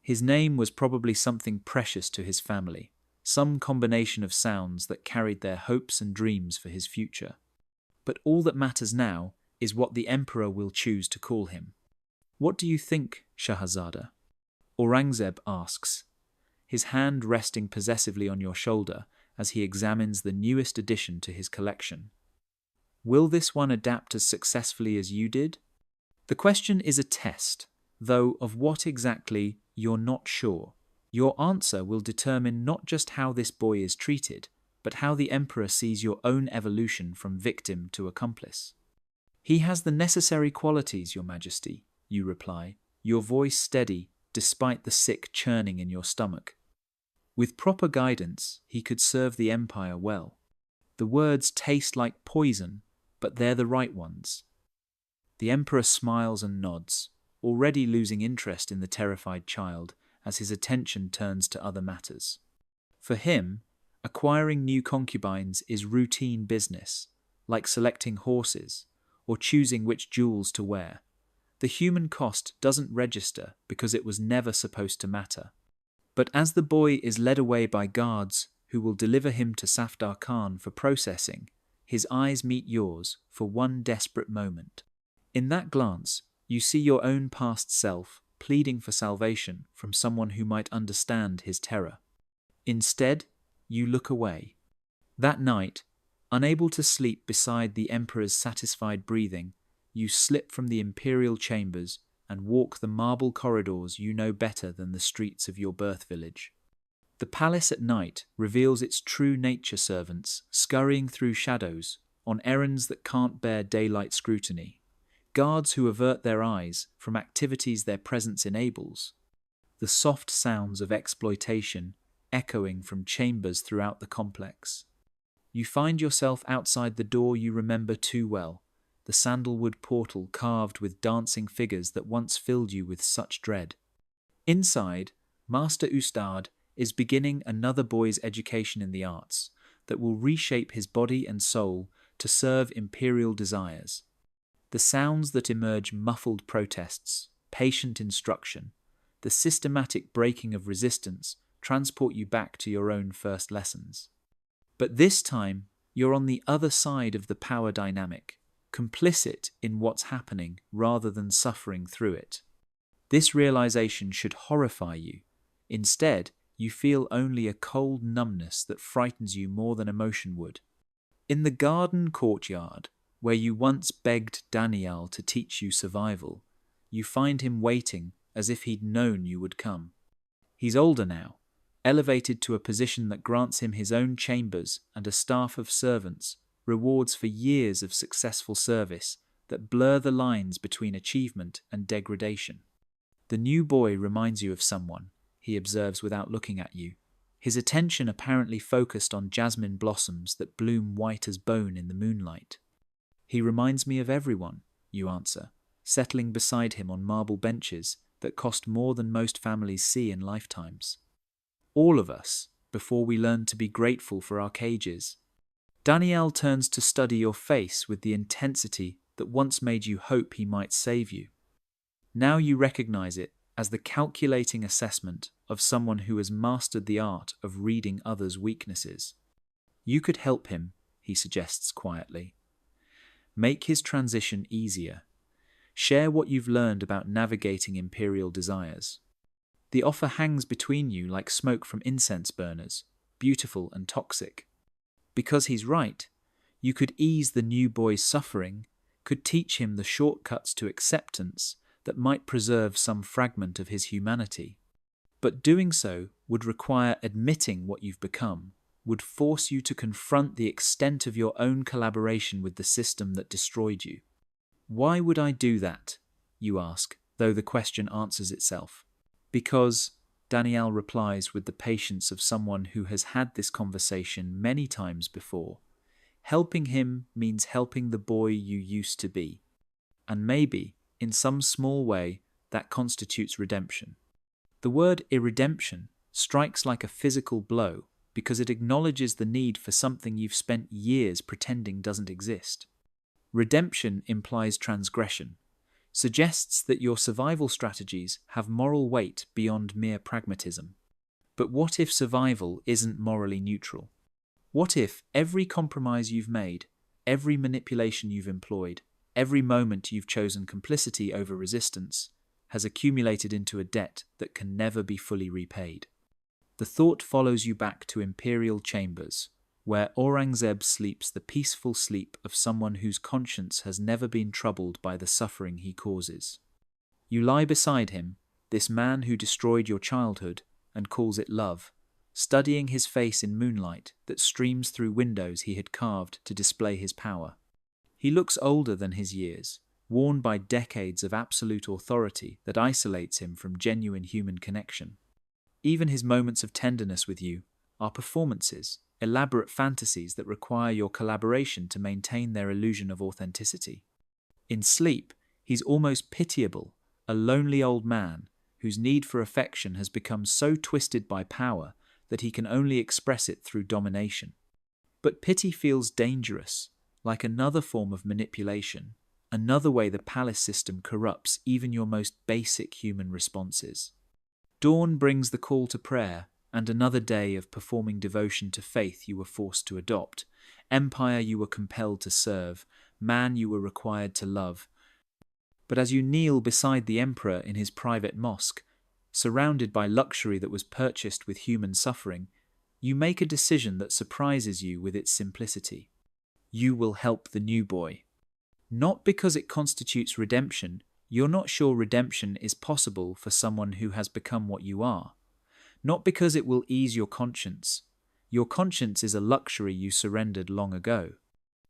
Speaker 1: His name was probably something precious to his family, some combination of sounds that carried their hopes and dreams for his future. But all that matters now is what the emperor will choose to call him. "What do you think, Shahzada?" Aurangzeb asks, his hand resting possessively on your shoulder as he examines the newest addition to his collection. "Will this one adapt as successfully as you did?" The question is a test, though of what exactly you're not sure. Your answer will determine not just how this boy is treated, but how the emperor sees your own evolution from victim to accomplice. "He has the necessary qualities, Your Majesty," you reply, your voice steady despite the sick churning in your stomach. "With proper guidance, he could serve the empire well. The words taste like poison, but they're the right ones." The emperor smiles and nods, already losing interest in the terrified child as his attention turns to other matters. For him, acquiring new concubines is routine business, like selecting horses or choosing which jewels to wear. The human cost doesn't register because it was never supposed to matter. But as the boy is led away by guards who will deliver him to Safdar Khan for processing, his eyes meet yours for one desperate moment. In that glance, you see your own past self pleading for salvation from someone who might understand his terror. Instead, you look away. That night, unable to sleep beside the emperor's satisfied breathing, you slip from the imperial chambers and walk the marble corridors you know better than the streets of your birth village. The palace at night reveals its true nature servants scurrying through shadows on errands that can't bear daylight scrutiny. Guards who avert their eyes from activities their presence enables. The soft sounds of exploitation echoing from chambers throughout the complex. You find yourself outside the door you remember too well, the sandalwood portal carved with dancing figures that once filled you with such dread. Inside, Master Ustad is beginning another boy's education in the arts that will reshape his body and soul to serve imperial desires. The sounds that emerge muffled protests, patient instruction, the systematic breaking of resistance transport you back to your own first lessons. But this time, you're on the other side of the power dynamic, complicit in what's happening rather than suffering through it. This realization should horrify you. Instead, you feel only a cold numbness that frightens you more than emotion would. In the garden courtyard, where you once begged Daniel to teach you survival, you find him waiting as if he'd known you would come. He's older now, elevated to a position that grants him his own chambers and a staff of servants, rewards for years of successful service that blur the lines between achievement and degradation. The new boy reminds you of someone, he observes without looking at you, his attention apparently focused on jasmine blossoms that bloom white as bone in the moonlight. He reminds me of everyone, you answer, settling beside him on marble benches that cost more than most families see in lifetimes. All of us, before we learn to be grateful for our cages. Daniel turns to study your face with the intensity that once made you hope he might save you. Now you recognize it as the calculating assessment of someone who has mastered the art of reading others' weaknesses. You could help him, he suggests quietly. Make his transition easier. Share what you've learned about navigating imperial desires. The offer hangs between you like smoke from incense burners, beautiful and toxic. Because he's right, you could ease the new boy's suffering, could teach him the shortcuts to acceptance that might preserve some fragment of his humanity. But doing so would require admitting what you've become, would force you to confront the extent of your own collaboration with the system that destroyed you. Why would I do that? You ask, though the question answers itself. Because, Daniel replies with the patience of someone who has had this conversation many times before, helping him means helping the boy you used to be. And maybe, in some small way, that constitutes redemption. The word irredemption strikes like a physical blow because it acknowledges the need for something you've spent years pretending doesn't exist. Redemption implies transgression, suggests that your survival strategies have moral weight beyond mere pragmatism. But what if survival isn't morally neutral? What if every compromise you've made, every manipulation you've employed, every moment you've chosen complicity over resistance, has accumulated into a debt that can never be fully repaid? The thought follows you back to imperial chambers, where Aurangzeb sleeps the peaceful sleep of someone whose conscience has never been troubled by the suffering he causes. You lie beside him, this man who destroyed your childhood and calls it love, studying his face in moonlight that streams through windows he had carved to display his power. He looks older than his years, worn by decades of absolute authority that isolates him from genuine human connection. Even his moments of tenderness with you are performances, elaborate fantasies that require your collaboration to maintain their illusion of authenticity. In sleep, he's almost pitiable, a lonely old man whose need for affection has become so twisted by power that he can only express it through domination. But pity feels dangerous, like another form of manipulation, another way the palace system corrupts even your most basic human responses. Dawn brings the call to prayer, and another day of performing devotion to faith you were forced to adopt, empire you were compelled to serve, man you were required to love. But as you kneel beside the emperor in his private mosque, surrounded by luxury that was purchased with human suffering, you make a decision that surprises you with its simplicity. You will help the new boy. Not because it constitutes redemption. You're not sure redemption is possible for someone who has become what you are. Not because it will ease your conscience. Your conscience is a luxury you surrendered long ago.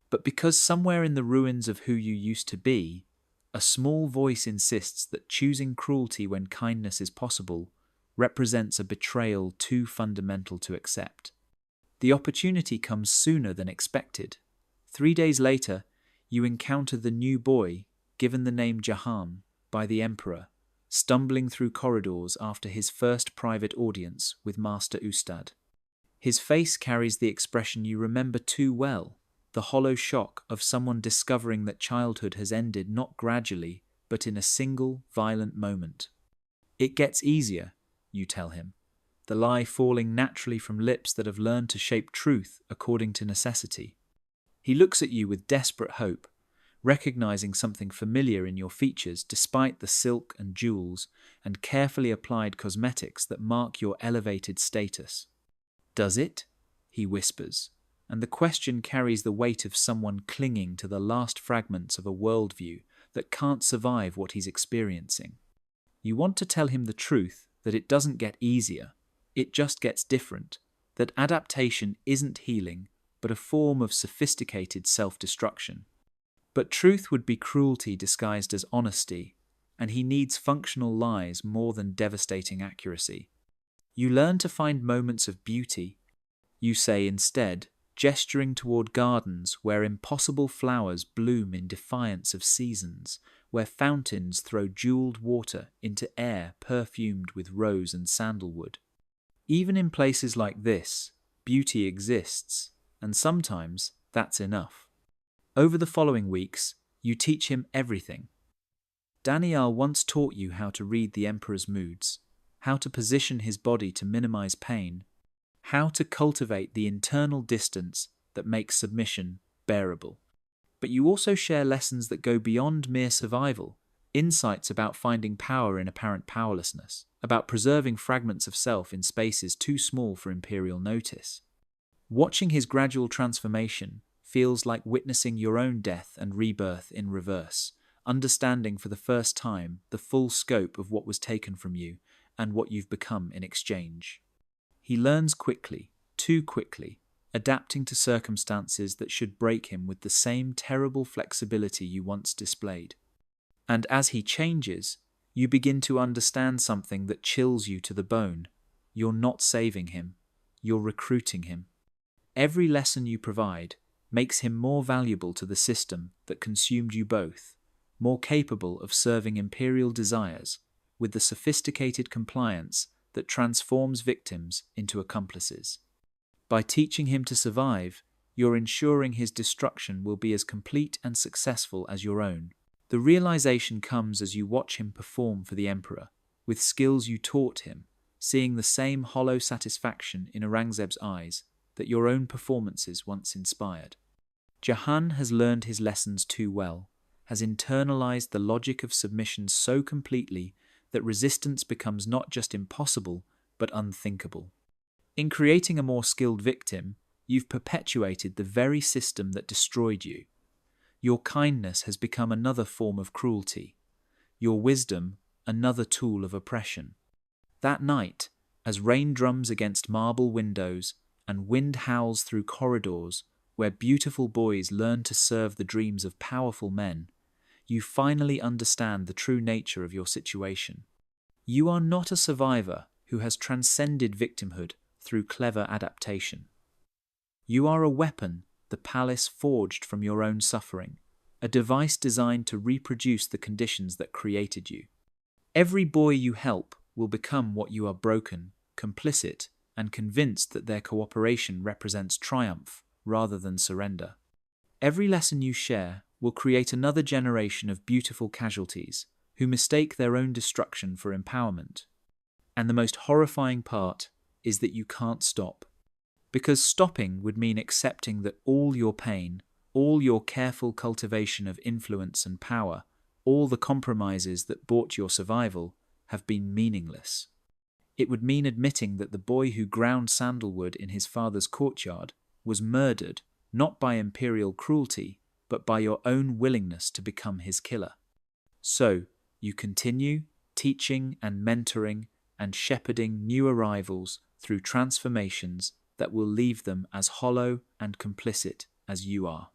Speaker 1: But because somewhere in the ruins of who you used to be, a small voice insists that choosing cruelty when kindness is possible represents a betrayal too fundamental to accept. The opportunity comes sooner than expected. 3 days later, you encounter the new boy, given the name Jahan, by the emperor, stumbling through corridors after his first private audience with Master Ustad. His face carries the expression you remember too well, the hollow shock of someone discovering that childhood has ended not gradually, but in a single, violent moment. It gets easier, you tell him, the lie falling naturally from lips that have learned to shape truth according to necessity. He looks at you with desperate hope, recognizing something familiar in your features despite the silk and jewels and carefully applied cosmetics that mark your elevated status. Does it? He whispers, and the question carries the weight of someone clinging to the last fragments of a worldview that can't survive what he's experiencing. You want to tell him the truth, that it doesn't get easier, it just gets different, that adaptation isn't healing, but a form of sophisticated self-destruction. But truth would be cruelty disguised as honesty, and he needs functional lies more than devastating accuracy. You learn to find moments of beauty, you say instead, gesturing toward gardens where impossible flowers bloom in defiance of seasons, where fountains throw jeweled water into air perfumed with rose and sandalwood. Even in places like this, beauty exists, and sometimes that's enough. Over the following weeks, you teach him everything. Daniel once taught you how to read the emperor's moods, how to position his body to minimize pain, how to cultivate the internal distance that makes submission bearable. But you also share lessons that go beyond mere survival, insights about finding power in apparent powerlessness, about preserving fragments of self in spaces too small for imperial notice. Watching his gradual transformation feels like witnessing your own death and rebirth in reverse, understanding for the first time the full scope of what was taken from you and what you've become in exchange. He learns quickly, too quickly, adapting to circumstances that should break him with the same terrible flexibility you once displayed. And as he changes, you begin to understand something that chills you to the bone. You're not saving him, you're recruiting him. Every lesson you provide makes him more valuable to the system that consumed you both, more capable of serving imperial desires, with the sophisticated compliance that transforms victims into accomplices. By teaching him to survive, you're ensuring his destruction will be as complete and successful as your own. The realization comes as you watch him perform for the Emperor, with skills you taught him, seeing the same hollow satisfaction in Aurangzeb's eyes that your own performances once inspired. Jahan has learned his lessons too well, has internalized the logic of submission so completely that resistance becomes not just impossible, but unthinkable. In creating a more skilled victim, you've perpetuated the very system that destroyed you. Your kindness has become another form of cruelty, your wisdom another tool of oppression. That night, as rain drums against marble windows and wind howls through corridors where beautiful boys learn to serve the dreams of powerful men, you finally understand the true nature of your situation. You are not a survivor who has transcended victimhood through clever adaptation. You are a weapon the palace forged from your own suffering, a device designed to reproduce the conditions that created you. Every boy you help will become what you are broken, complicit, and convinced that their cooperation represents triumph rather than surrender. Every lesson you share will create another generation of beautiful casualties who mistake their own destruction for empowerment. And the most horrifying part is that you can't stop. Because stopping would mean accepting that all your pain, all your careful cultivation of influence and power, all the compromises that bought your survival, have been meaningless. It would mean admitting that the boy who ground sandalwood in his father's courtyard was murdered not by imperial cruelty, but by your own willingness to become his killer. So, you continue teaching and mentoring and shepherding new arrivals through transformations that will leave them as hollow and complicit as you are.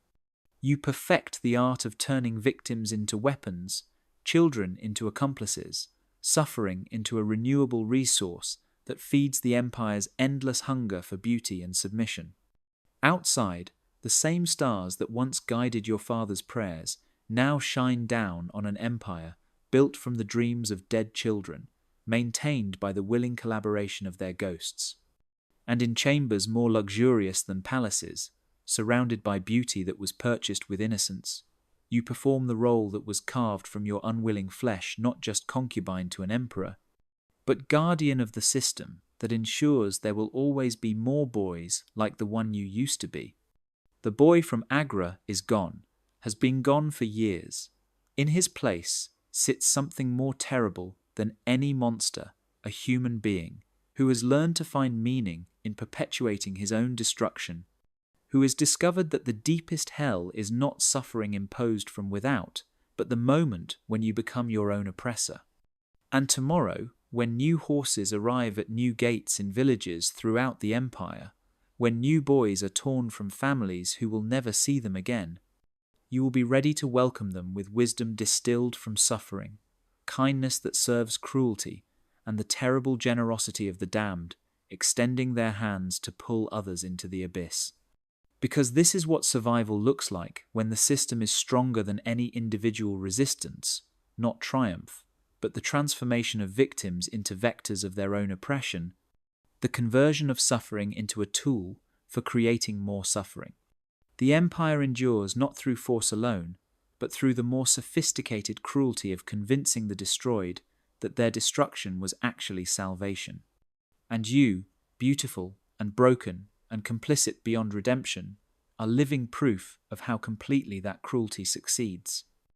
Speaker 1: You perfect the art of turning victims into weapons, children into accomplices, suffering into a renewable resource that feeds the Empire's endless hunger for beauty and submission. Outside, the same stars that once guided your father's prayers now shine down on an empire built from the dreams of dead children, maintained by the willing collaboration of their ghosts. And in chambers more luxurious than palaces, surrounded by beauty that was purchased with innocence, you perform the role that was carved from your unwilling flesh, not just concubine to an emperor, but guardian of the system that ensures there will always be more boys like the one you used to be. The boy from Agra is gone, has been gone for years. In his place sits something more terrible than any monster, a human being, who has learned to find meaning in perpetuating his own destruction, who has discovered that the deepest hell is not suffering imposed from without, but the moment when you become your own oppressor. And tomorrow, when new horses arrive at new gates in villages throughout the empire, when new boys are torn from families who will never see them again, you will be ready to welcome them with wisdom distilled from suffering, kindness that serves cruelty, and the terrible generosity of the damned, extending their hands to pull others into the abyss. Because this is what survival looks like when the system is stronger than any individual resistance, not triumph, but the transformation of victims into vectors of their own oppression, the conversion of suffering into a tool for creating more suffering. The empire endures not through force alone, but through the more sophisticated cruelty of convincing the destroyed that their destruction was actually salvation. And you, beautiful and broken and complicit beyond redemption, are living proof of how completely that cruelty succeeds.